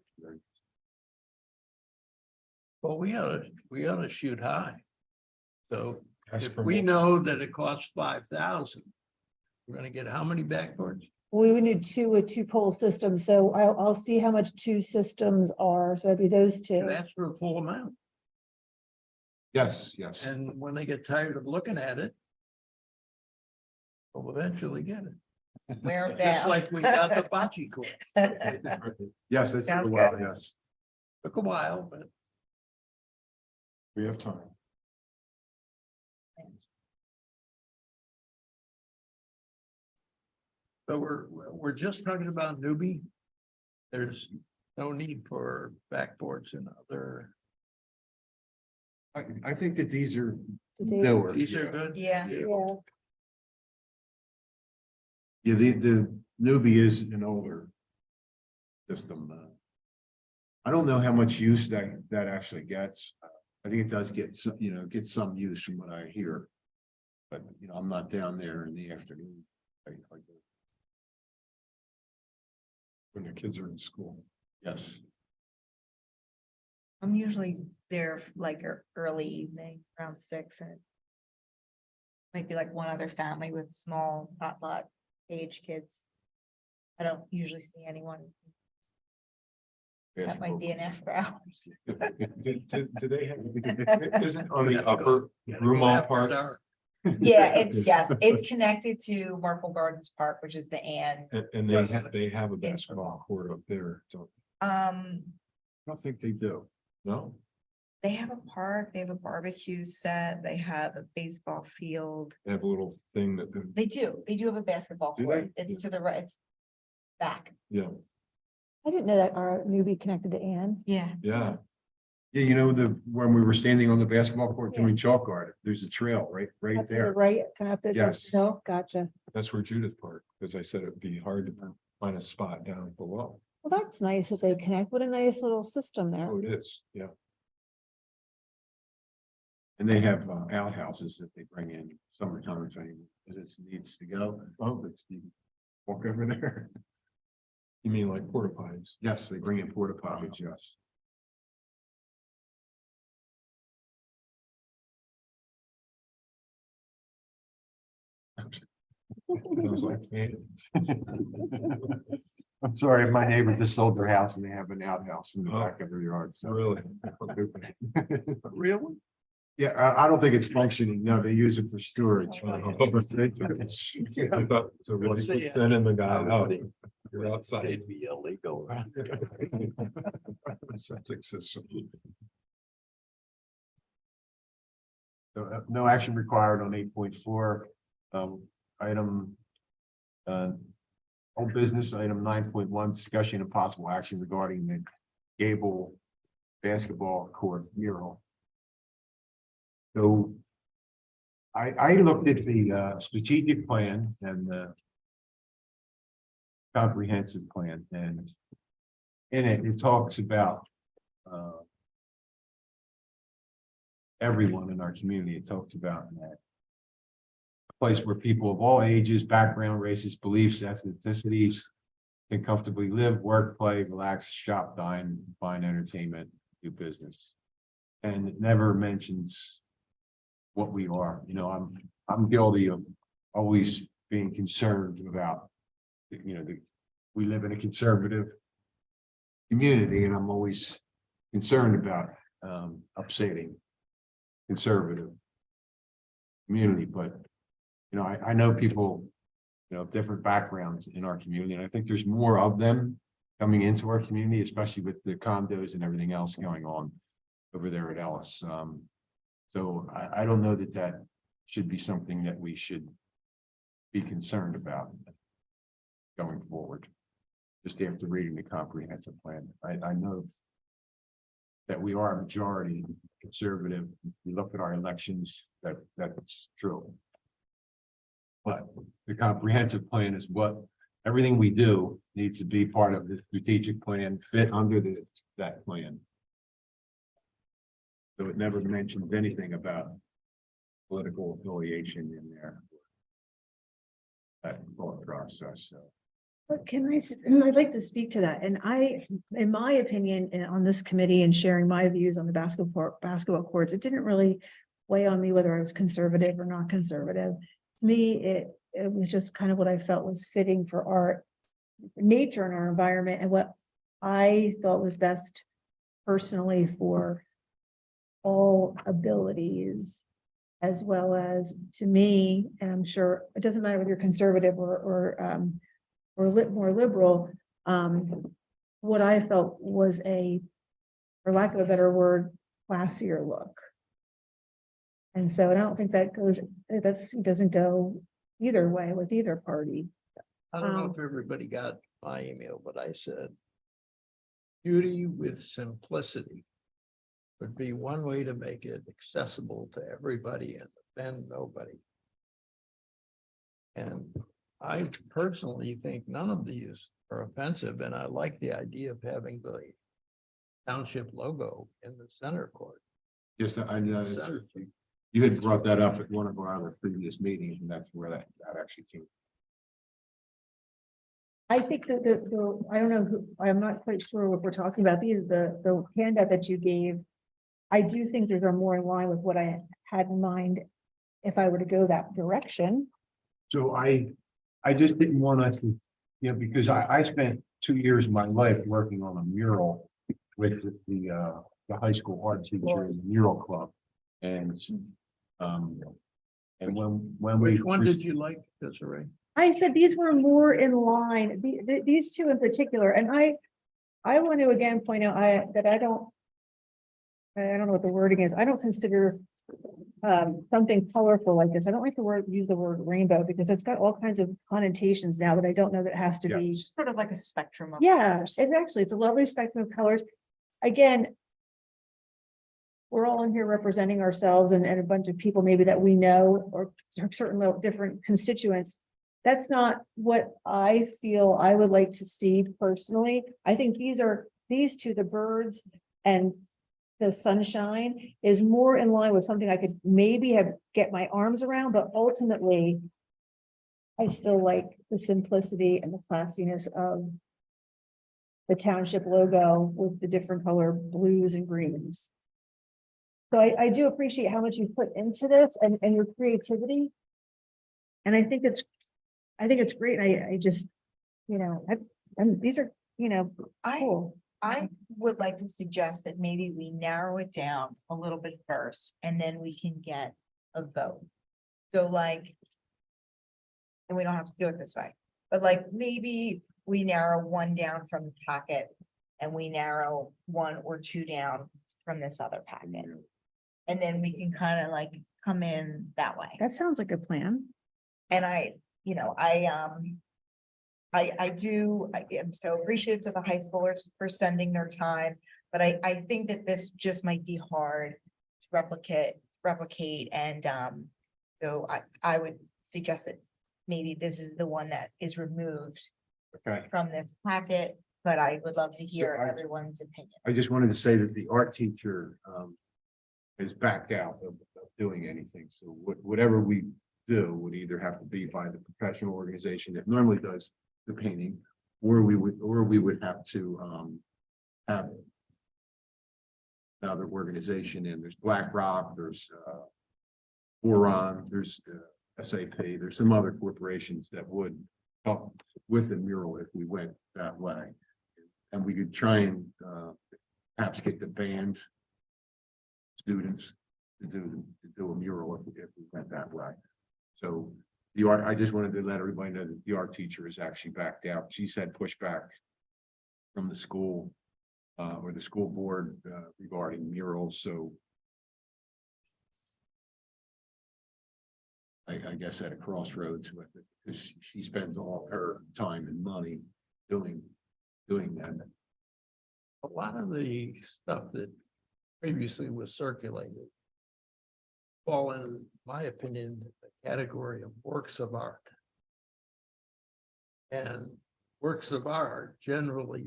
Well, we ought to shoot high. So Ask if for we more. know that it costs 5,000, we're gonna get how many backboards? We would need a two-pole system, so I'll see how much two systems are, so it'd be those two. And that's for a full amount. Yes, yes. And when they get tired of looking at it, we'll eventually get it. Wear it Just down. like we got the bocce court. Yes, that's Sounds well, good. yes. Took a while, but We have time. so we're just talking about newbie. There's no need for backboards and other, I think that these are Do they- newer. these are good. Yeah. Yeah, Yeah, the newbie is an older system. I don't know how much use that actually gets. I think it does get some, get some use from what I hear. But, I'm not down there in the afternoon. When the kids are in school. Yes, I'm usually there like early evening, around 6 and. Might be like one other family with small lot age kids. I don't usually see anyone. That might be an after hours. Do they have, isn't on the upper Broomall part? Yeah, it's connected to Marple Gardens Park, which is the Ann. And they have a basketball court up there, don't, I don't think they do. no? They have a park, they have a barbecue set, they have a baseball field. They have a little thing that, They do have a basketball Do court. they? It's to the right, it's back. yeah, I didn't know that our newbie connected to Ann. Yeah. yeah, Yeah, when we were standing on the basketball court doing chalk art, there's a trail right That's to the there. right, kind of up there. Yes. No, gotcha. that's where Judith parked, because I said it'd be hard to find a spot down below. Well, that's nice that they connect. What a nice little system there. Oh, it is, yeah. And they have outhouses that they bring in summertime if anyone needs to go. Oh, but you can walk over there. You mean like porta potties? Yes, they bring in porta potties, yes. Sounds like, man, I'm sorry, my neighbor just sold their house and they have an outhouse in the Oh. back of their yard, so. really? Really? Yeah, I don't think it's functioning. No, they use it for storage. I thought, so what is sending the guy out? You're outside. It'd be illegal. Right? Septic system. So, no action required on 8.4. Item old business, item 9.1, discussion and possible action regarding the Gable basketball court mural. So I looked at the strategic plan and the comprehensive plan, and in it talks about everyone in our community. It talks about that place where people of all ages, background, races, beliefs, ethnicities can comfortably live, work, play, relax, shop, dine, find entertainment, do business. And it never mentions what we are. I'm guilty of always being concerned about, we live in a conservative community, and I'm always concerned about upsetting conservative community, but I know people, of different backgrounds in our community, and I think there's more of them coming into our community, especially with the condos and everything else going on over there at Ellis. So I don't know that should be something that we should be concerned about going forward. Just after reading the comprehensive plan, I know that we are a majority conservative. If you look at our elections, that's true. But the comprehensive plan is what everything we do needs to be part of the strategic plan, fit under that plan. So it never mentions anything about political affiliation in there. that thought process, so. But I'd like to speak to that. And in my opinion, on this committee and sharing my views on the basketball courts, it didn't really weigh on me whether I was conservative or not conservative. To me, it was just kind of what I felt was fitting for our nature and our environment and what I thought was best personally for all abilities, as well as to me, and I'm sure it doesn't matter whether you're conservative or more liberal, what I felt was for lack of a better word, classier look. And so I don't think doesn't go either way with either party. I don't know if everybody got my email, but I said beauty with simplicity would be one way to make it accessible to everybody and offend nobody. And I personally think none of these are offensive, and I like the idea of having the township logo in the center court. Just, I know, you had brought that up at one of our other previous meetings, and that's where that actually came. I think that I don't know I'm not quite sure what we're talking about. The handout that you gave, I do think those are more in line with what I had in mind if I were to go that direction. So I just didn't want us to, because I spent 2 years of my life working on a mural with the high school art teacher in the mural club. And when Which one did you like, Desiree? I said these were more in line, these two in particular, and I want to again point out that I don't know what the wording is. I don't consider something colorful like this. I don't like use the word rainbow because it's got all kinds of connotations now that I don't know that it has to be. Sort of like a spectrum of. Yeah, colors. it's a lovely spectrum of colors. Again, we're all in here representing ourselves and a bunch of people maybe that we know or certain different constituents. That's not what I feel I would like to see personally. I think these two, the birds and the sunshine, is more in line with something I could maybe get my arms around, but ultimately I still like the simplicity and the classiness of the township logo with the different color blues and greens. So I do appreciate how much you put into this and your creativity. And I think it's great. I just, and these are, cool. I would like to suggest that maybe we narrow it down a little bit first, and then we can get a vote. So like, and we don't have to do it this way, but like maybe we narrow one down from the packet and we narrow one or two down from this other packet. And then we can kind of like come in that way. That sounds like a plan. And I am so appreciative to the high schoolers for sending their time, but I think that this just might be hard to replicate. And so I would suggest that maybe this is the one that is removed from this packet, but I would love to hear everyone's opinion. I just wanted to say that the art teacher is backed out of doing anything. So whatever we do would either have to be by the professional organization that normally does the painting, or we would have to have another organization. And there's BlackRock, there's Boron, there's SAP, there's some other corporations that would help with the mural if we went that way. And we could try and perhaps get the band students to do a mural if we went that way. So the art, I just wanted to let everybody know that the art teacher is actually backed out. She's had pushback from the school or the school board regarding murals. So I guess at a crossroads with it, because she spends all her time and money doing that. A lot of the stuff that previously was circulated fall in my opinion, the category of works of art. And works of art generally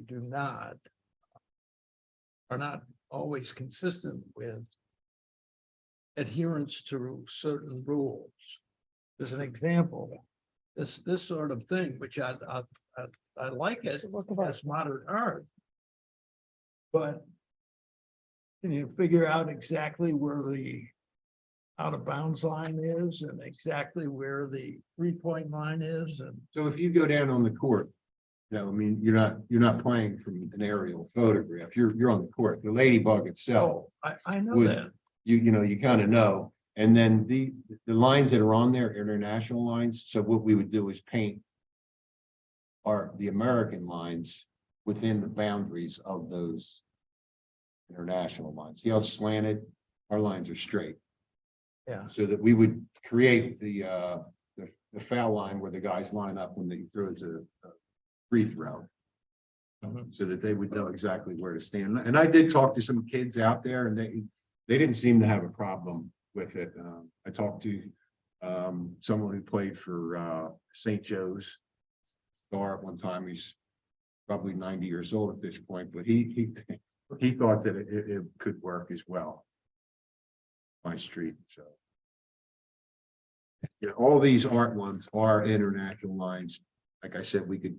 are not always consistent with adherence to certain rules. As an example, this sort of thing, which I like it It's a work of art. as modern art. But can you figure out exactly where the out of bounds line is and exactly where the 3-point line is? And So if you go down on the court, I mean, you're not playing from an aerial photograph. You're on the court. The ladybug itself, I know Would- that. you kind of know. And then the lines that are on there, international lines. So what we would do is paint the American lines within the boundaries of those international lines. See how it's slanted? Our lines are straight. Yeah. So that we would create the foul line where the guys line up when they throw to free throw. So that they would know exactly where to stand. And I did talk to some kids out there and they didn't seem to have a problem with it. I talked to someone who played for St. Joe's Star at one time. He's probably 90 years old at this point, but he thought that it could work as well. My street, so. Yeah, all these art ones are international lines. Like I said, we could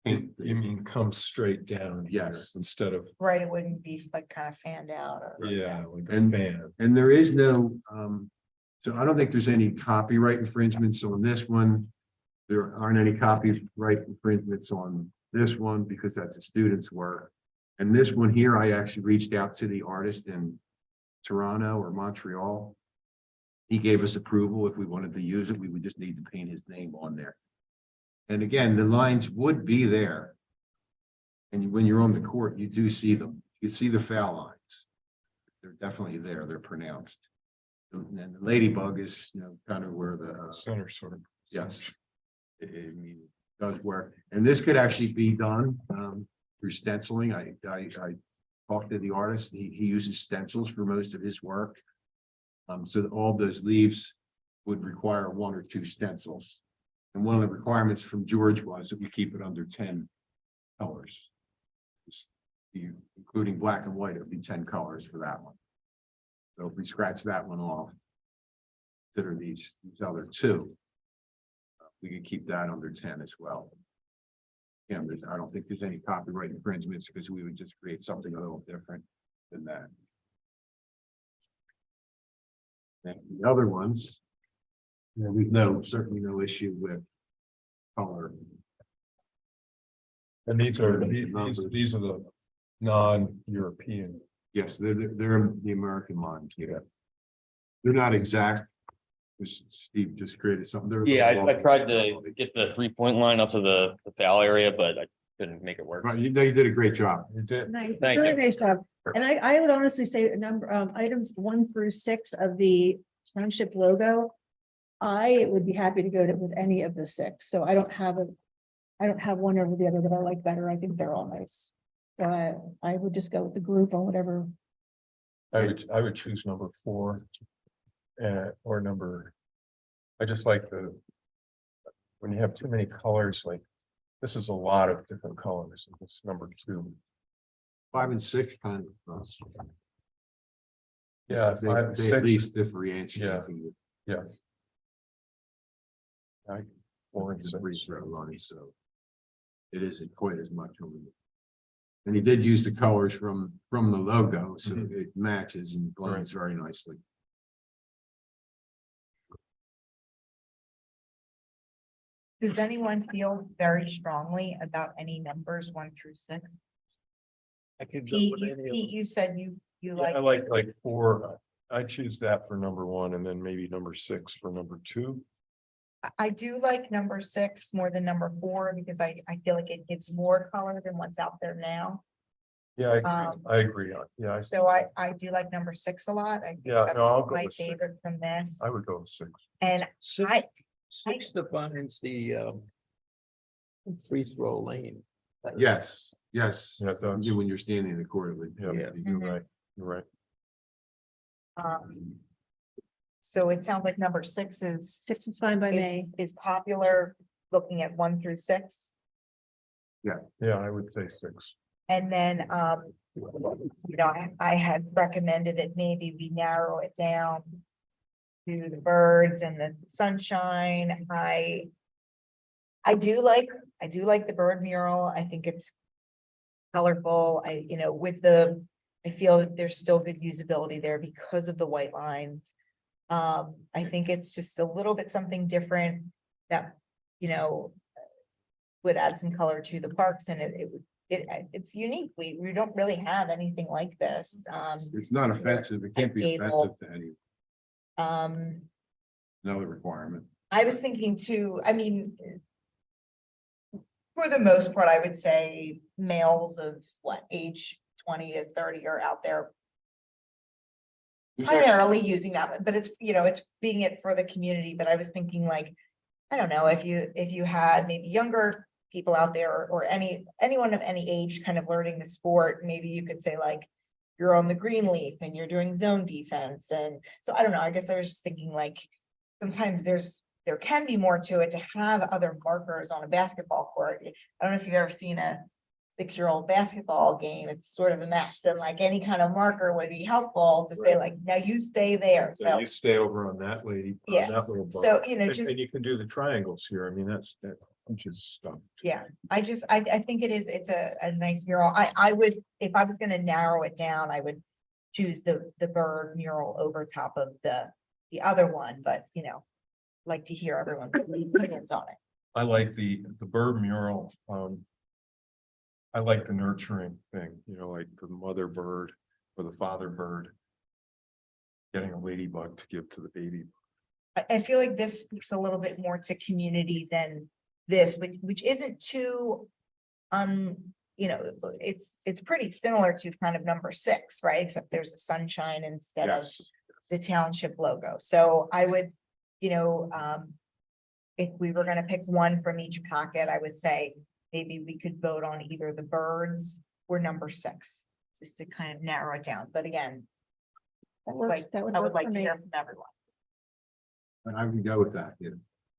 paint. You mean come straight down? here Yes. Instead of, Right, it wouldn't be like kind of fanned out or. yeah, like a And- fan. And there is no, so I don't think there's any copyright infringements on this one. There aren't any copyright infringements on this one because that's a student's work. And this one here, I actually reached out to the artist in Toronto or Montreal. He gave us approval. If we wanted to use it, we would just need to paint his name on there. And again, the lines would be there. And when you're on the court, you do see them. You see the foul lines. They're definitely there. They're pronounced. And then the ladybug is, kind of where the, Center sort of. yes. I mean, it does work. And this could actually be done, through stenciling. I talked to the artist. He uses stencils for most of his work. So that all those leaves would require 1 or 2 stencils. And one of the requirements from George was that we keep it under 10 colors. Including black and white, it would be 10 colors for that one. So if we scratch that one off, consider these other 2. We could keep that under 10 as well. Yeah, I don't think there's any copyright infringements because we would just create something a little different than that. And the other ones, we've certainly no issue with color. And these are the non-European. Yes, they're the American lines. Yeah. They're not exact. Steve just created something. Yeah, I tried to get the 3-point line up to the foul area, but I couldn't make it work. Right, you did a great job. You did. Nice, Thank really you. nice job. And I would honestly say a number, items 1 through 6 of the township logo. I would be happy to go with any of the 6. So I don't have one over the other that I like better. I think they're all nice. So I would just go with the group or whatever. I would choose number 4. Or number. I just like when you have too many colors, like this is a lot of different colors. This number 2. 5 and 6 kind of. Yeah, They 5 and they 6. at least differentiate. Yeah. I 4 and It's 6. a free throw line, so. It isn't quite as much on it. And he did use the colors from the logo, so it matches and blends very nicely. Does anyone feel very strongly about any numbers 1 through 6? I could go Pete, with any of them. you said you Yeah, like, I like 4. I choose that for number 1 and then maybe number 6 for number 2. I do like number 6 more than number 4 because I feel like it gives more color than what's out there now. Yeah, I Um, agree. Yeah, So I do like number 6 a lot. I think Yeah, that's no, I'll go my with 6. favorite from this. I would go with 6. And Six, I- 6 defines the free throw lane. Yes, yes. Yeah, it does. When you're standing in the court. Yeah. Yeah. You're right. You're right. So it sounds like number 6 is 6 is fine by me. is popular, looking at 1 through 6. Yeah, I would say 6. And then, I had recommended that maybe we narrow it down to the birds and the sunshine. I do like the bird mural. I think it's colorful. I feel that there's still good usability there because of the white lines. I think it's just a little bit something different that, would add some color to the parks, and it's unique. We don't really have anything like this. It's not offensive. It can't be Gable. offensive to any, Um, another requirement. I was thinking too, I mean, for the most part, I would say males of age 20 to 30 are out there primarily using that, but it's, it's being it for the community. But I was thinking like, I don't know, if you had maybe younger people out there or anyone of any age kind of learning the sport, maybe you could say like, you're on the green leaf and you're doing zone defense. And so I don't know, I guess I was just thinking like, sometimes there can be more to it to have other markers on a basketball court. I don't know if you've ever seen a 6-year-old basketball game. It's sort of a mess, and like any kind of marker would be helpful to say like, now you stay there. So So you stay over on that lady. on yeah, that little bar. so And just, and you can do the triangles here. I mean, that punches stuff. yeah, I think it's a nice mural. I would, if I was gonna narrow it down, I would choose the bird mural over top of the other one, but like to hear everyone's opinions on it. I like the bird mural. I like the nurturing thing, like the mother bird or the father bird. Getting a ladybug to give to the baby. I feel like this speaks a little bit more to community than this, which isn't too, it's pretty similar to kind of number 6, right? Except there's a sunshine instead of Yes. the township logo. So I would, if we were gonna pick one from each pocket, I would say maybe we could vote on either the birds or number 6, just to kind of narrow it down. But again, That like, works. That would I work would like for to me. hear from everyone. But I would go with that, yeah.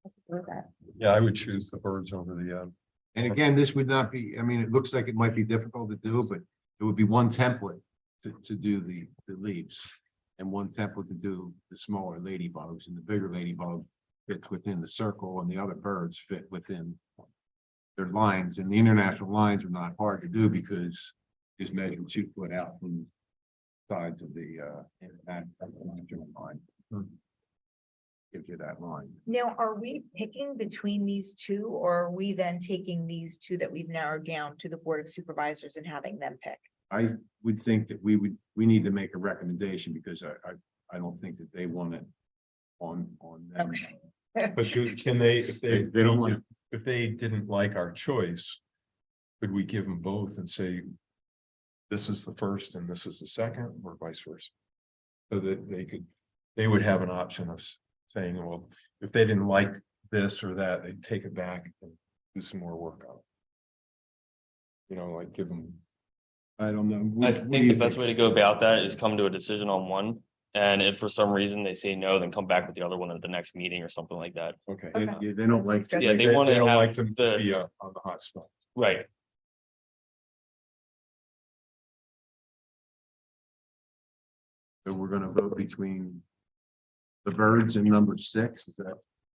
Let's do that. Yeah, I would choose the birds over the, And again, this would not be, I mean, it looks like it might be difficult to do, but it would be one template to do the leaves. And one template to do the smaller ladybugs, and the bigger ladybug fits within the circle, and the other birds fit within their lines. And the international lines are not hard to do because just measure 2 foot out from sides of the international line. Gives you that line. Now, are we picking between these two, or are we then taking these two that we've narrowed down to the Board of Supervisors and having them pick? I would think that we need to make a recommendation, because I don't think that they want it on them. Okay. but can they, if They don't want, if they didn't like our choice. Could we give them both and say? This is the first and this is the second, or vice versa? So that they would have an option of saying, well, if they didn't like this or that, they'd take it back and do some more work on it. Like give them. I don't know. I What do think you the best way to go about that is come to a decision on one. And if for some reason they say no, then come back with the other one at the next meeting or something like that. Okay. They don't like. That sounds Yeah, they want to don't have like them to the, be on the hot spot. right. So we're gonna vote between the birds and number 6. Is that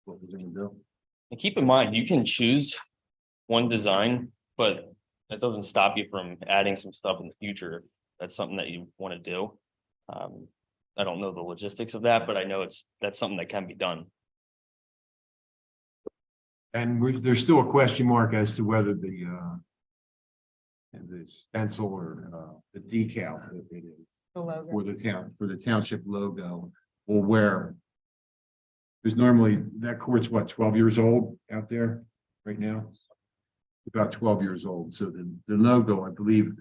what we're gonna do? And keep in mind, you can choose one design, but that doesn't stop you from adding some stuff in the future. If that's something that you want to do. I don't know the logistics of that, but I know that's something that can be done. And there's still a question mark as to whether the stencil or the decal that it is The logo. for the township logo will wear. Because normally that court's what, 12 years old out there right now? About 12 years old. So the logo, I believe,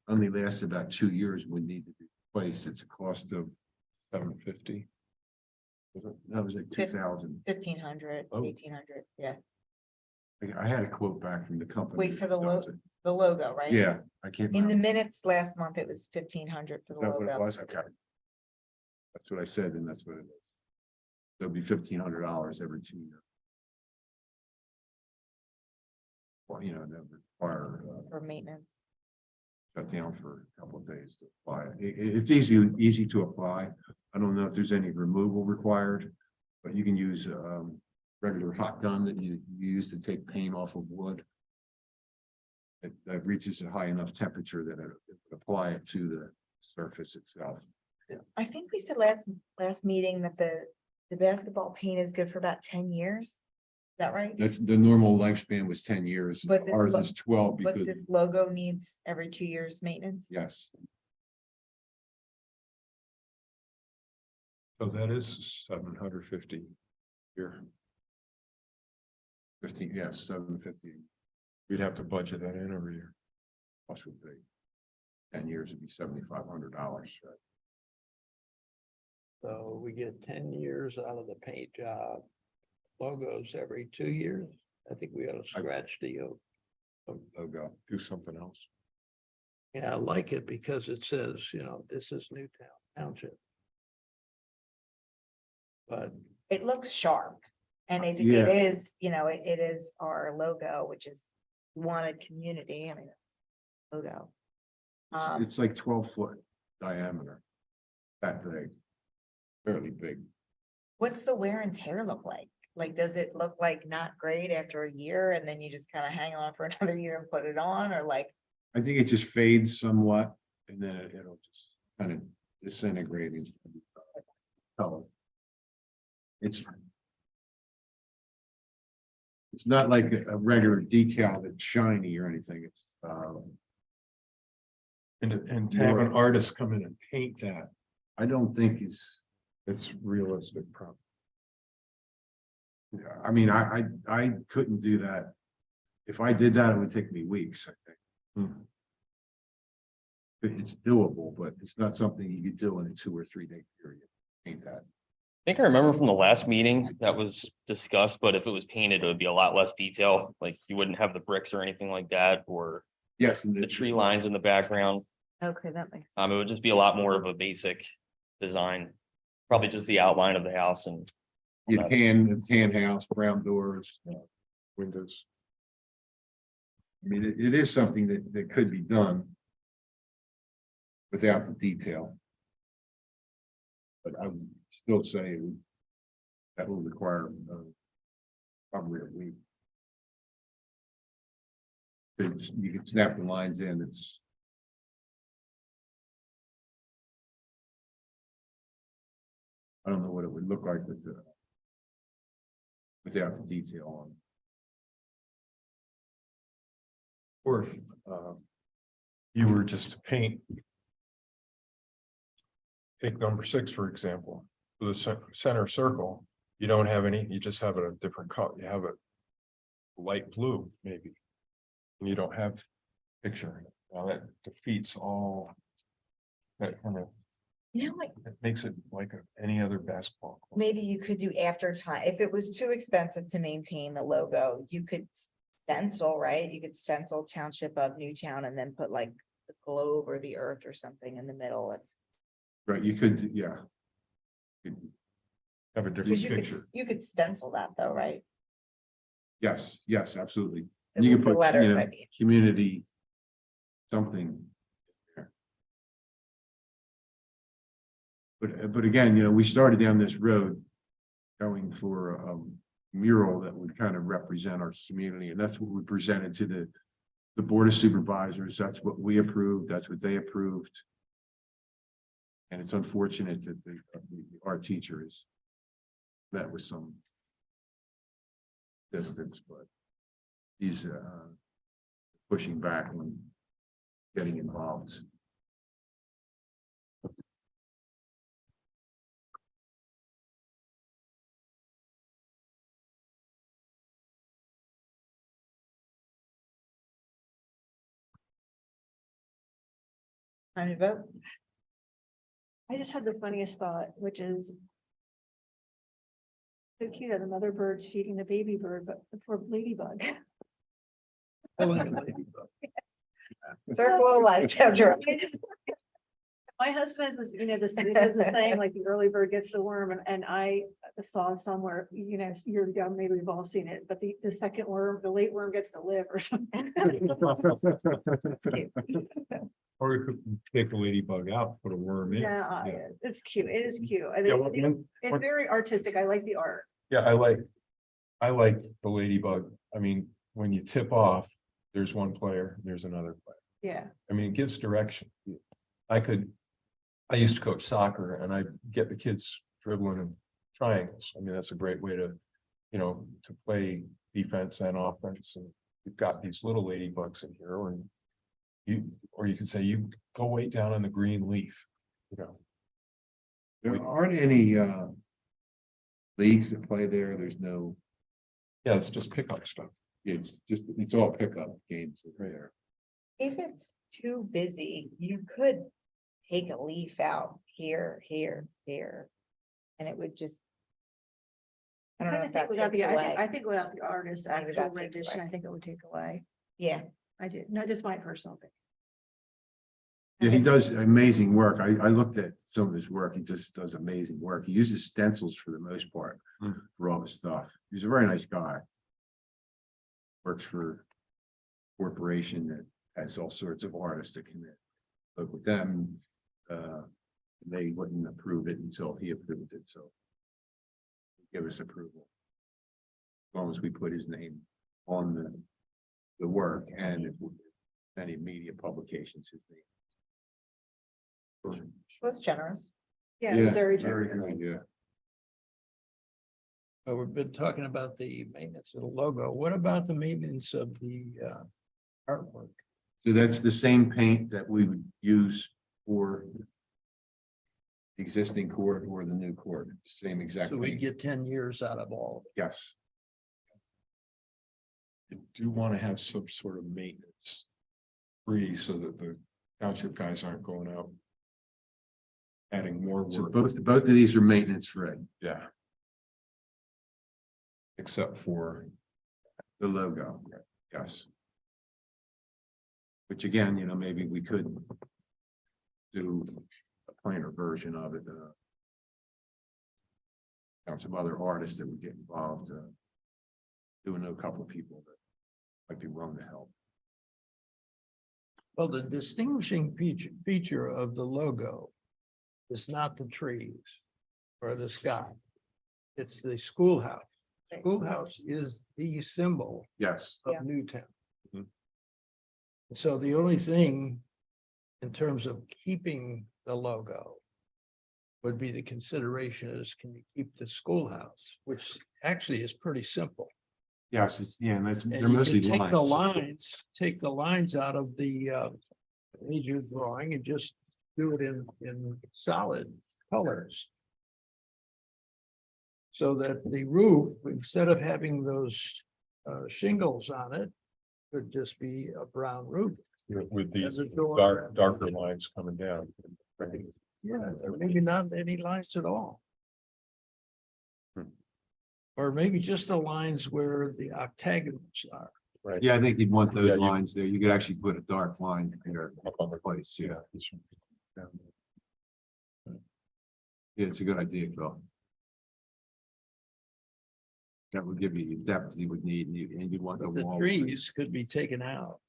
only lasts about 2 years, would need to be replaced. It's a cost of $750. that was like 2,000. 1,500, Oh. 1,800, yeah. I had a quote back from the company. Wait for the That was logo, it. the logo, right? Yeah, I can't In the remember. minutes last month, it was 1,500 for Is the that what it logo. was? Okay. That's what I said, and that's what it is. So it'll be $1,500 every 2 years. Well, that would require For maintenance. shut down for a couple of days to apply. It's easy to apply. I don't know if there's any removal required, but you can use regular hot gun that you use to take paint off of wood. It reaches a high enough temperature that it would apply it to the surface itself. I think we said last meeting that the basketball paint is good for about 10 years. Is that right? That's the normal lifespan was 10 years. But this Ours lo- is 12 But because, this logo needs every 2 years maintenance. yes, So that is 750 here. 15, yes, 750. We'd have to budget that in every year. Plus would be 10 years would be $7,500, right? So we get 10 years out of the paint job. Logos every 2 years. I think we ought to scratch the yoke. Logo. Do something else. Yeah, I like it because it says, this is Newtown Township. But It looks sharp. And it Yeah. is, it is our logo, which is wanted community. I mean, logo. It's like 12-foot diameter. That big. Fairly big. What's the wear and tear look like? Like, does it look like not great after a year and then you just kind of hang on for another year and put it on, or like? I think it just fades somewhat and then it'll just kind of disintegrate into color. It's not like a regular decal that's shiny or anything. It's And to have an artist come in and paint that, I don't think it's realistic problem. yeah, I mean, I couldn't do that. If I did that, it would take me weeks, I think. It's doable, but it's not something you could do in a 2 or 3 day period. Paint that. I think I remember from the last meeting that was discussed, but if it was painted, it would be a lot less detail. Like you wouldn't have the bricks or anything like that, or Yes, and the tree lines in the background. Okay, that makes. It would just be a lot more of a basic design. Probably just the outline of the house and You tan house, brown doors. Windows. I mean, it is something that could be done without the detail. But I would still say that will require probably a week. You can snap the lines in, I don't know what it would look like without the detail on. Or if you were just to paint. Take number 6, for example, for the center circle, you don't have any, you just have it a different color, you have it light blue, maybe. And you don't have picture. Now that defeats all. That kind of, Like it makes it like any other basketball court. maybe you could do after time. If it was too expensive to maintain the logo, you could stencil, right? You could stencil Township of Newtown and then put like the globe or the earth or something in the middle. Right, you could, yeah. Have a different Because picture. you could stencil that though, right? Yes, absolutely. The- You can the put, letters, I mean. community something. there. But again, we started down this road going for a mural that would kind of represent our community, and that's what we presented to the Board of Supervisors. That's what we approved. That's what they approved. And it's unfortunate that our teacher is met with some distance, but he's pushing back on getting involved. Time to vote. I just had the funniest thought, which is. So cute that the mother bird's feeding the baby bird, but the poor ladybug. Circle of life, that's right. My husband was, the saying like the early bird gets the worm, and I saw somewhere, years ago, maybe we've all seen it, but the second worm, the late worm gets to live or something. That's cute. Or you could take the ladybug out, put a worm in. Yeah, Yeah. it's cute. It is cute. I Yeah, think it's very artistic. I like the art. Yeah, I like, I like the ladybug. I mean, when you tip off, there's one player, there's another player. Yeah. I mean, it gives direction. I used to coach soccer and I get the kids dribbling in triangles. I mean, that's a great way to, to play defense and offense. And you've got these little ladybugs in here, or you can say you go way down on the green leaf, There aren't any leagues that play there. There's no, Yeah, it's just pickup stuff. it's all pickup games that are there. If it's too busy, you could take a leaf out here, here, here. And it would just. I don't know if that takes away. I think without the artist's Maybe actual that takes rendition, away. I think it would take away. Yeah, I do, no, just my personal opinion. Yeah, he does amazing work. I looked at some of his work. He just does amazing work. He uses stencils for the most part for all his stuff. He's a very nice guy. Works for a corporation that has all sorts of artists that come in. But with them, they wouldn't approve it until he approved it, so give us approval. As long as we put his name on the work, and if any media publications, his name. was generous. Yeah, it was very very generous. good, yeah. But we've been talking about the maintenance of the logo. What about the maintenance of the artwork? So that's the same paint that we would use for the existing court or the new court, same exact So we paint. get 10 years out of all of it. Yes, You do want to have some sort of maintenance free so that the township guys aren't going out adding more so work. both of these are maintenance free, Yeah. Except for, the logo, yes. Which again, maybe we could do a plainer version of it. Got some other artists that would get involved, doing a couple of people that might be willing to help. Well, the distinguishing feature of the logo is not the trees or the sky. It's the schoolhouse. Schoolhouse is the symbol Yes, Yeah. of Newtown. Mhm. So the only thing in terms of keeping the logo would be the consideration is, can you keep the schoolhouse, which actually is pretty simple. yes, and that's, And they're you mostly can take the lines. take the lines out of the major drawing and just do it in solid colors. So that the roof, instead of having those shingles on it, could just be a brown roof. with these As a door. darker lines coming down. Yeah, maybe not any lines at all. Hmm. Or maybe just the lines where the octagonals are. Right. Yeah, I think you'd want Yeah, those you- lines there. You could actually put a dark line there. Up on the Place, yeah. Yeah. Yeah, it's a good idea, Phil. That would give you the depth you would need, and you'd want the But the wall. trees could be taken out.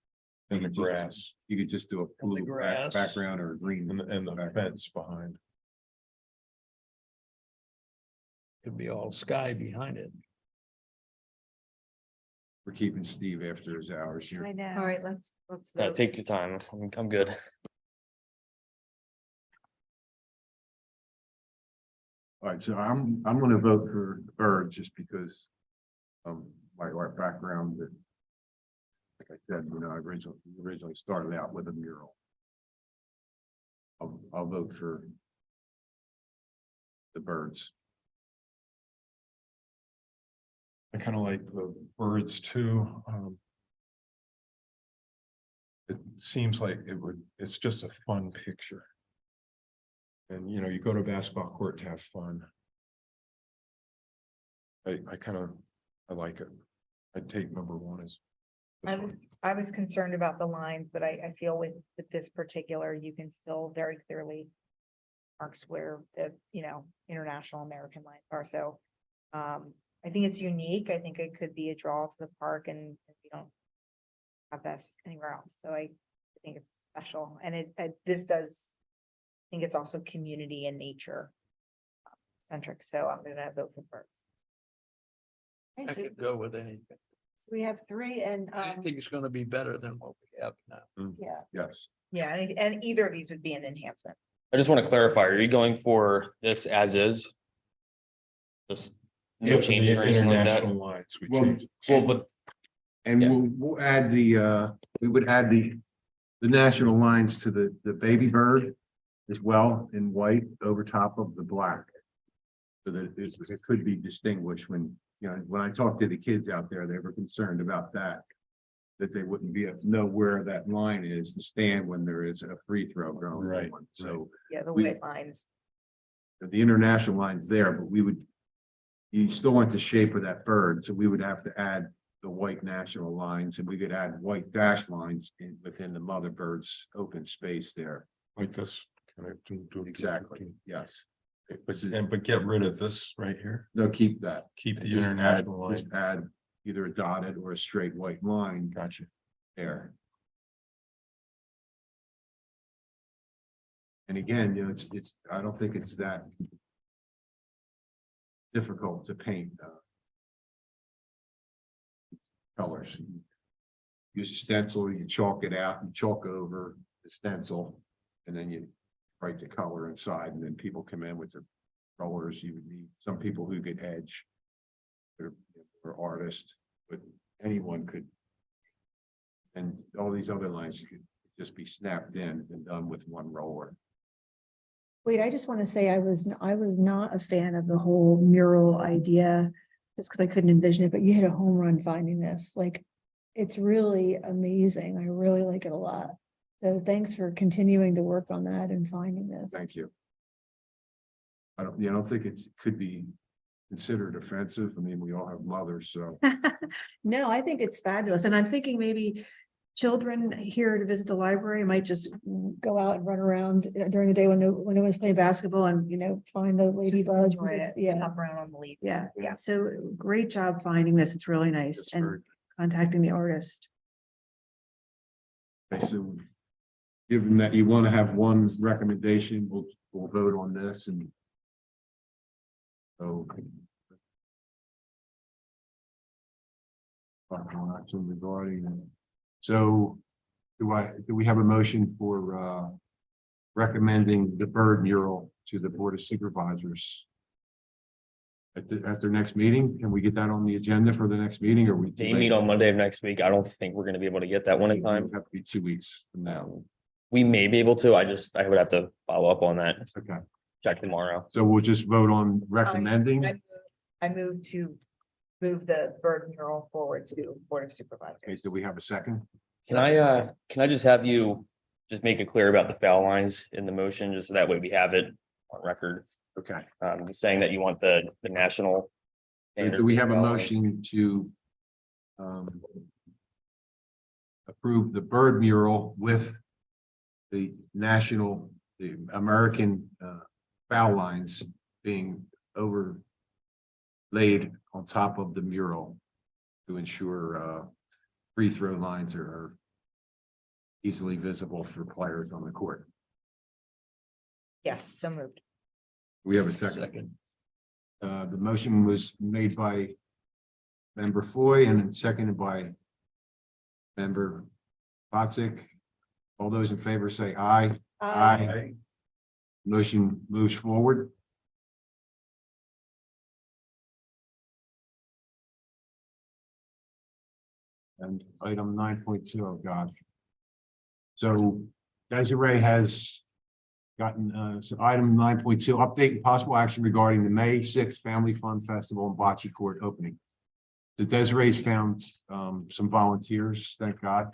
And the grass You could just do a And the blue grass. background or a green. and the fence behind. Could be all sky behind it. We're keeping Steve after his hours here. know. All right, let's. Take your time. I'm good. All right, so I'm gonna vote for Bird just because my art background that, like I said, I originally started out with a mural. I'll vote for the Birds. I kind of like the birds too. It seems like it's just a fun picture. And you go to a basketball court to have fun. I like it. I'd take number one as. this one. I was concerned about the lines, but I feel with this particular, you can still very clearly marks where the, international American lines are. So I think it's unique. I think it could be a draw to the park, and we don't have this anywhere else. So I think it's special, and this does, I think it's also community and nature centric. So I'm gonna vote for Birds. I Okay, so could go with anything. so we have three and, Anything's gonna be better than what we have now. yeah, Yes. Yeah, and either of these would be an enhancement. I just want to clarify, are you going for this as is? Just no Yeah, for the changes or anything like that? international lines, we Well, changed. Well, but And Yeah. we'll add we would add the national lines to the baby bird as well in white over top of the black. So that it could be distinguished when, when I talked to the kids out there, they were concerned about that. That they wouldn't know where that line is to stand when there is a free throw going Right, on. So Yeah, the We- white lines. the international line's there, but you still want the shape of that bird, so we would have to add the white national lines, and we could add white dash lines within the mother bird's open space there. Like this. kind of do. Exactly, yes. But get rid of this right here, No, keep that. keep the Just add- international line. Just add either a dotted or a straight white line Gotcha. there. And again, it's, I don't think it's that difficult to paint colors. Use a stencil, you chalk it out, you chalk over the stencil, and then you write the color inside, and then people come in with their colors. You would need some people who could edge. Or artist, but anyone could. And all these other lines could just be snapped in and done with one roller. wait, I just want to say I was not a fan of the whole mural idea. Just because I couldn't envision it, but you hit a home run finding this, like, it's really amazing. I really like it a lot. So thanks for continuing to work on that and finding this. Thank you. I don't think it could be considered offensive. I mean, we all have mothers, so. No, I think it's fabulous. And I'm thinking maybe children here to visit the library might just go out and run around during the day when no one's playing basketball and, find the Just ladybugs. enjoy it. Yeah, Hop around on the leaves. yeah. So great job finding this. It's really nice That's and very- contacting the artist. Okay, so given that you want to have one recommendation, we'll vote on this and. So. Action regarding, so do we have a motion for recommending the bird mural to the Board of Supervisors? At their next meeting? Can we get that on the agenda for the next meeting, or we? they meet on Monday of next week. I don't think we're gonna be able to get that one in time. Have to be 2 weeks from now. We may be able to, I would have to follow up on that, Okay, check tomorrow. so we'll just vote on recommending. I move to move the bird mural forward to Board of Okay, Supervisors. so we have a second. Can I just have you just make it clear about the foul lines in the motion, just so that way we have it on record? Okay, Just saying that you want the national. do we have a foul line. motion to approve the bird mural with the American foul lines being overlaid on top of the mural to ensure free throw lines are easily visible for players on the court? Yes, so moved. We have a second. The motion was made by member Foy and seconded by member Botzik. All those in favor say aye. Aye. Motion moves forward. And item 9.2, oh gosh. So Desiree has gotten so item 9.2, update and possible action regarding the May 6th Family Fun Festival and Bocce Court opening. So Desiree's found some volunteers, thank God.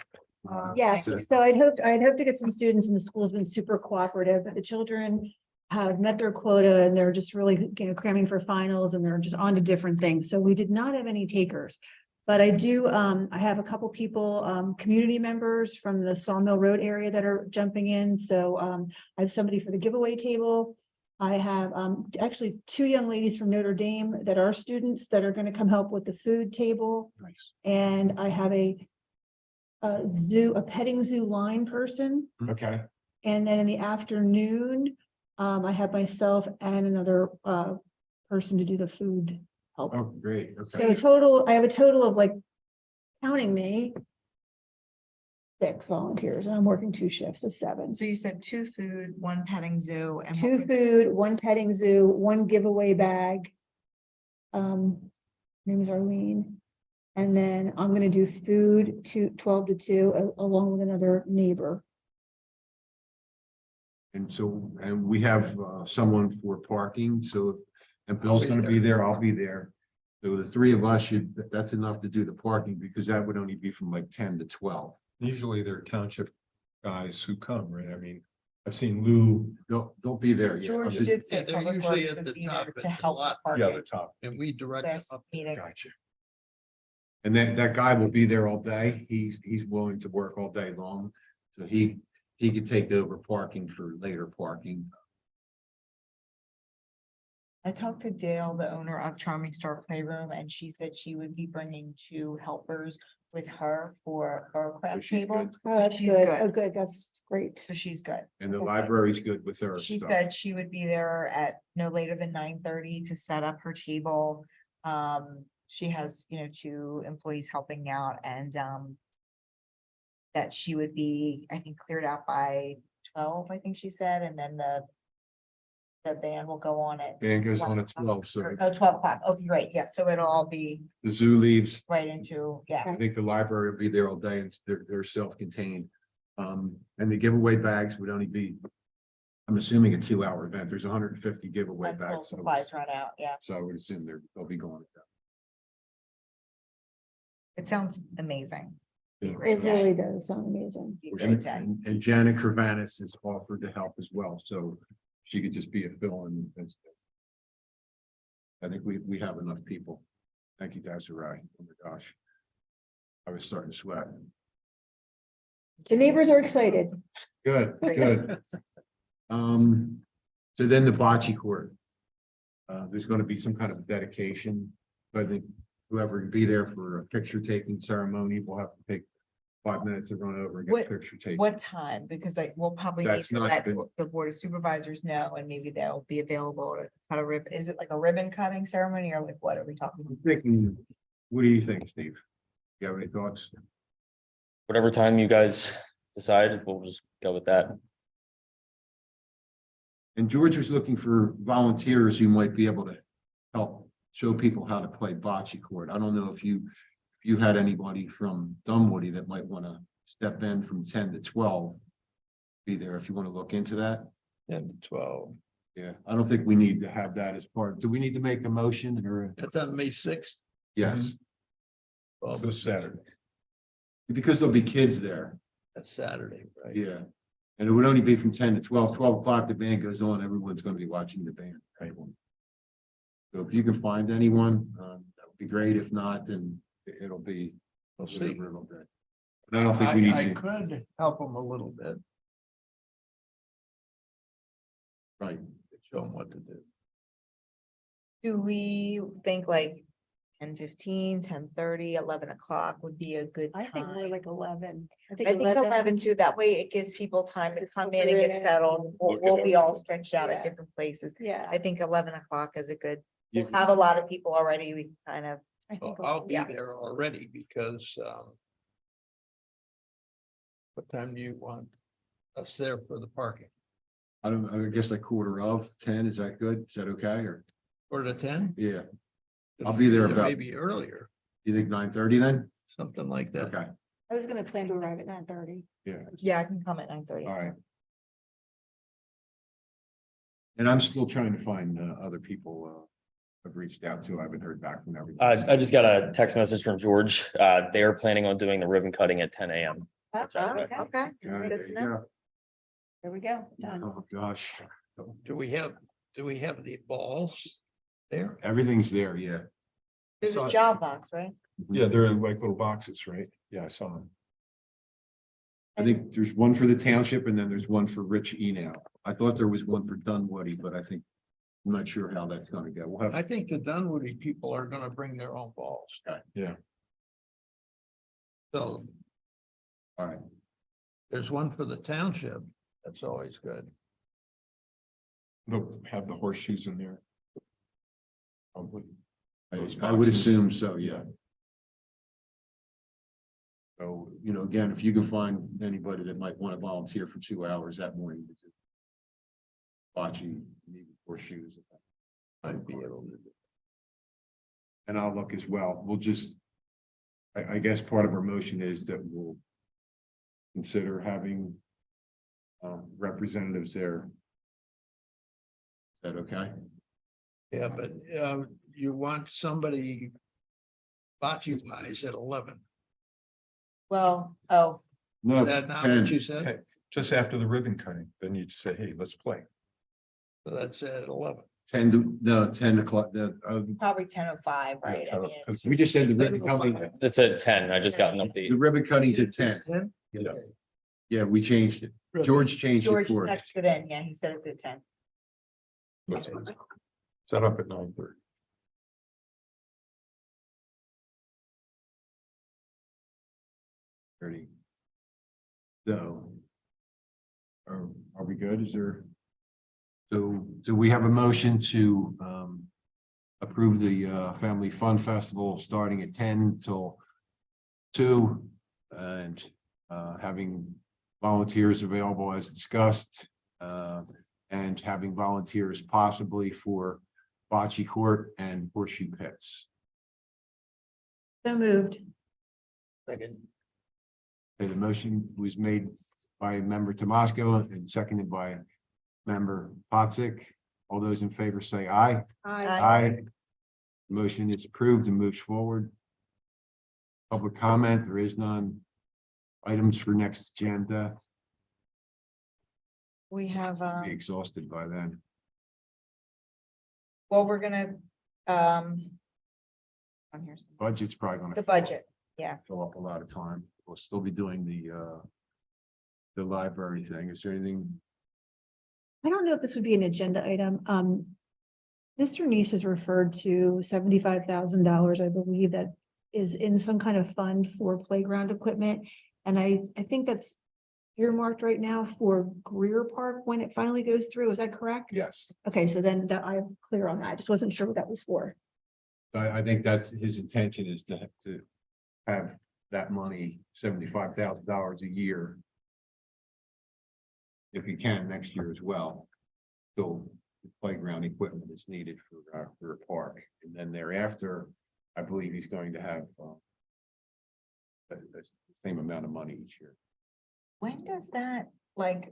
Yes, So- so I'd hoped to get some students, and the school's been super cooperative, but the children have met their quota and they're just really, cramming for finals and they're just on to different things. So we did not have any takers. But I do, I have a couple people, community members from the Sawmill Road area that are jumping in. So I have somebody for the giveaway table. I have actually two young ladies from Notre Dame that are students that are going to come help with the food table. Nice. And I have a petting zoo line person. Okay, And then in the afternoon, I have myself and another person to do the food help. Oh, great. So Okay. total, I have a total of like, counting me, 6 volunteers, and I'm working 2 shifts, so 7. So you said 2 food, 1 petting zoo and. 2 food, 1 petting zoo, 1 giveaway bag. Name is Arlene. And then I'm gonna do food 12 to 2, along with another neighbor. And so, and we have someone for parking, so, and Bill's gonna be there, I'll be there. So the 3 of us should, that's enough to do the parking, because that would only be from like 10 to 12. Usually they're township guys who come, right? I mean, I've seen Lou. They'll be there, yeah. George Just- did say they're Public usually Works at would the be top there of to the help lot. with Yeah, parking. the top. And we direct. Last them up. meeting. Gotcha. And that guy will be there all day. He's willing to work all day long. So he could take over parking for later parking. I talked to Dale, the owner of Charming Star Playroom, and she said she would be bringing 2 helpers with her for her craft she's table. good. Oh, So that's she's good. good. Oh, good, that's great. So she's good. And the Okay. library's good with her She stuff. said she would be there at no later than 9:30 to set up her table. She has, 2 employees helping out and, that she would be, I think, cleared out by 12, I think she said, and then the band will go on at. Band goes 1 on at o'clock. 12, so Oh, 12 o'clock. Okay, great. Yeah, so it'll all be the zoo leaves. right into, yeah. I think the library will be there all day, and they're self-contained. And the giveaway bags would only be, I'm assuming, a 2-hour event. There's 150 giveaway Until bags. So supplies run out, yeah. I would assume they'll be going. It sounds amazing. Yeah. Great It day. really does sound amazing. Be a great And day. and Janet Cravanis is offered to help as well, so she could just be a fill-in. I think we have enough people. Thank you, Desiree. Oh my gosh. I was starting to sweat. The neighbors are excited. Good, good. So then the bocce court. There's gonna be some kind of dedication, but I think whoever can be there for a picture taking ceremony will have to take 5 minutes to run over and get a picture taken. What time? Because we'll probably need That's to not let been- the board of supervisors know, and maybe they'll be available to cut a ribbon. Is it like a ribbon cutting ceremony or like what are we talking? I'm thinking, what do you think, Steve? You have any thoughts? Whatever time you guys decide, we'll just go with that. And George was looking for volunteers who might be able to help show people how to play bocce court. I don't know if you had anybody from Dunwoody that might want to step in from 10 to 12. Be there if you want to look into that. 10 to 12. Yeah, I don't think we need to have that as part. Do we need to make a motion or? That's on May 6th. Yes, It's this Saturday. because there'll be kids there. That's Saturday, right? Yeah. And it would only be from 10 to 12. 12 o'clock, the band goes on, everyone's gonna be watching the band, right? So if you can find anyone, that would be great. If not, then it'll be. We'll see. whatever it'll be. But I don't think we need I to, could help them a little bit, right, show them what to do. Do we think like 10:15, 10:30, 11 o'clock would be a good I think more time? like 11. I think 11 too. That way it gives people time to come in and get settled. We'll be all stretched out at Yeah. different places. Yeah, I think 11 o'clock is a good, You- we'll have a lot of people already. We can kind of, I think. Well, I'll be Yeah. there already because, what time do you want us there for the parking? I guess like 10, is that good? Is that okay, or, Quarter to 10? yeah, I'll be there about- Maybe earlier, you think 9:30 then? something like that. Okay, I was gonna plan to arrive at 9:30. yeah, yeah, I can come at 9:30. all right. And I'm still trying to find other people I've reached out to. I haven't heard back from everyone. I just got a text message from George. They are planning on doing the ribbon cutting at 10 a.m. Saturday. Okay, Yeah, that's there good to you know. go. There we go. Done. Oh, gosh, Do we have the balls there? everything's there, yeah. There's So- a job box, right? Yeah, they're in like little boxes, right? Yeah, I saw them. I think there's one for the township and then there's one for Rich Enow. I thought there was one for Dunwoody, but I think, I'm not sure how that's gonna go. We'll I have, think the Dunwoody people are gonna bring their own balls. Yeah. So all right, there's one for the township. That's always good. They'll have the horseshoes in there. Probably. Those I would boxes. assume so, yeah. So, again, if you can find anybody that might want to volunteer for 2 hours that morning. to do bocce, maybe horseshoes. I'd be able to do. And I'll look as well. We'll just, I guess part of our motion is that we'll consider having representatives there. Is that okay? Yeah, but you want somebody bocce wise at 11. Well, oh, No, Is that not what you said? Okay, just after the ribbon cutting, then you'd say, hey, let's play. So that's at 11. 10 o'clock, probably 10:05, right? I mean, Because we just said the ribbon cutting, It's at 10. I just got an update. the ribbon cutting's at 10. 10? Yeah. Okay. Yeah, we changed it. George changed it George for us. texted in, yeah, he said it's at 10. let's set up at 9:30. So. Are we good? Is there? So, do we have a motion to approve the Family Fun Festival starting at 10 till 2 and having volunteers available as discussed and having volunteers possibly for bocce court and horseshoe pits. So moved. Second. Okay, the motion was made by member Tomasco and seconded by member Pottsick. All those in favor say aye. Aye. Motion is approved and moves forward. Public comment, there is none. Items for next agenda, We have, be exhausted by then. well, we're gonna, on here, Budget's probably gonna. the budget, yeah. Fill up a lot of time. We'll still be doing the library thing. Is there anything? I don't know if this would be an agenda item. Mr. Neese has referred to $75,000, I believe, that is in some kind of fund for playground equipment. And I think that's earmarked right now for Greer Park when it finally goes through. Is that correct? Yes. Okay, so then that I'm clear on that. I just wasn't sure what that was for. I think that's his intention is to have that money, $75,000 a year. If you can next year as well. So the playground equipment is needed for a park. And then thereafter, I believe he's going to have the same amount of money each year. When does that, like,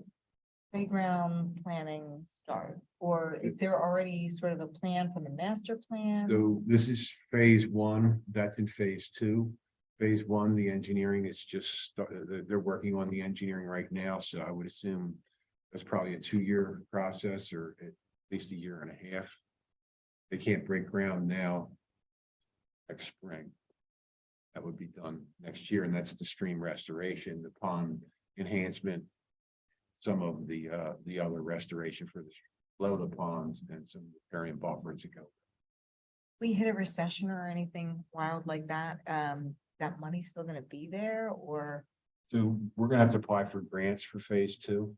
playground planning start? Or is there already sort of a plan from the master plan? So this is phase 1, that's in phase 2. Phase 1, the engineering is just started, they're working on the engineering right now, so I would assume that's probably a 2-year process or at least a year and a half. They can't break ground now. Next spring. That would be done next year, and that's the stream restoration, the pond enhancement. Some of the other restoration for the below the ponds and some riparian buffers to go. We hit a recession or anything wild like that, that money's still gonna be there, or? So we're gonna have to apply for grants for phase 2,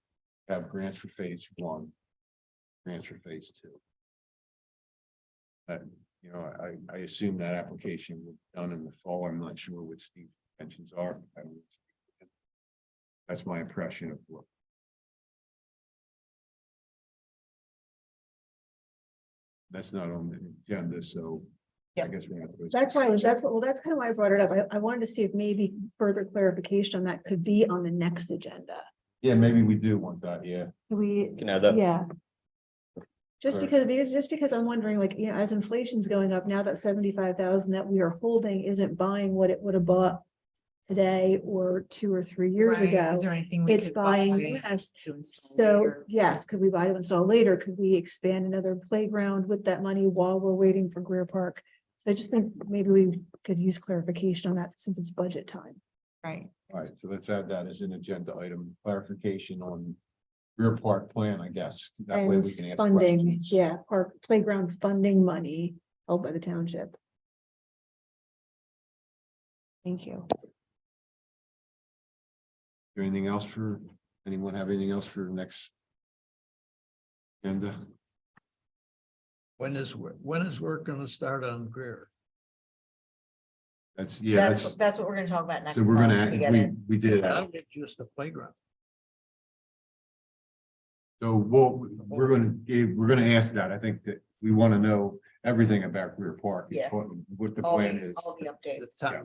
have grants for phase 1. Grants for phase 2. I assume that application will be done in the fall. I'm not sure what Steve's intentions are. That's my impression of what. That's not on the agenda, so I Yeah. guess we have to. That's why, that's kind of why I brought it up. I wanted to see if maybe further clarification on that could be on the next agenda. Yeah, maybe we do want that, yeah. Can we, Can add that. yeah. Just Correct. because I'm wondering, like, as inflation's going up, now that 75,000 that we are holding isn't buying what it would have bought today or 2 or 3 years Right, ago. Is there anything we It's could buying buy less. to install So, later? yes, could we buy to install later? Could we expand another playground with that money while we're waiting for Greer Park? So I just think maybe we could use clarification on that since it's budget time. Right. All right, so let's add that as an agenda item, clarification on rear park plan, I guess. That way And we can ask funding, questions. yeah, park playground funding money held by the township. Thank you. Is there anything else for, anyone have anything else for next agenda? When is work gonna start on Greer? That's, yeah, That's what we're gonna talk about next. so we're gonna, month together. we did, Not just a playground. so we're gonna ask that. I think that we want to know everything about Greer Park. Yeah. What the All plan the, is. all the updates. The time.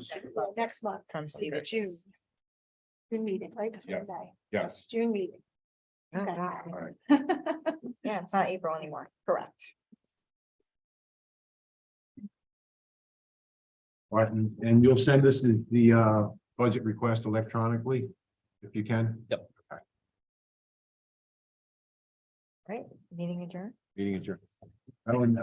Next month. From Stephen. June. June meeting, right? 'Cause we're Yeah. in May. Yes. June meeting. Oh, Okay. God. All right. Yeah, it's not April anymore. Correct. All right, and you'll send us the budget request electronically, if you can. Yep. Right, meeting adjourned. Meeting adjourned.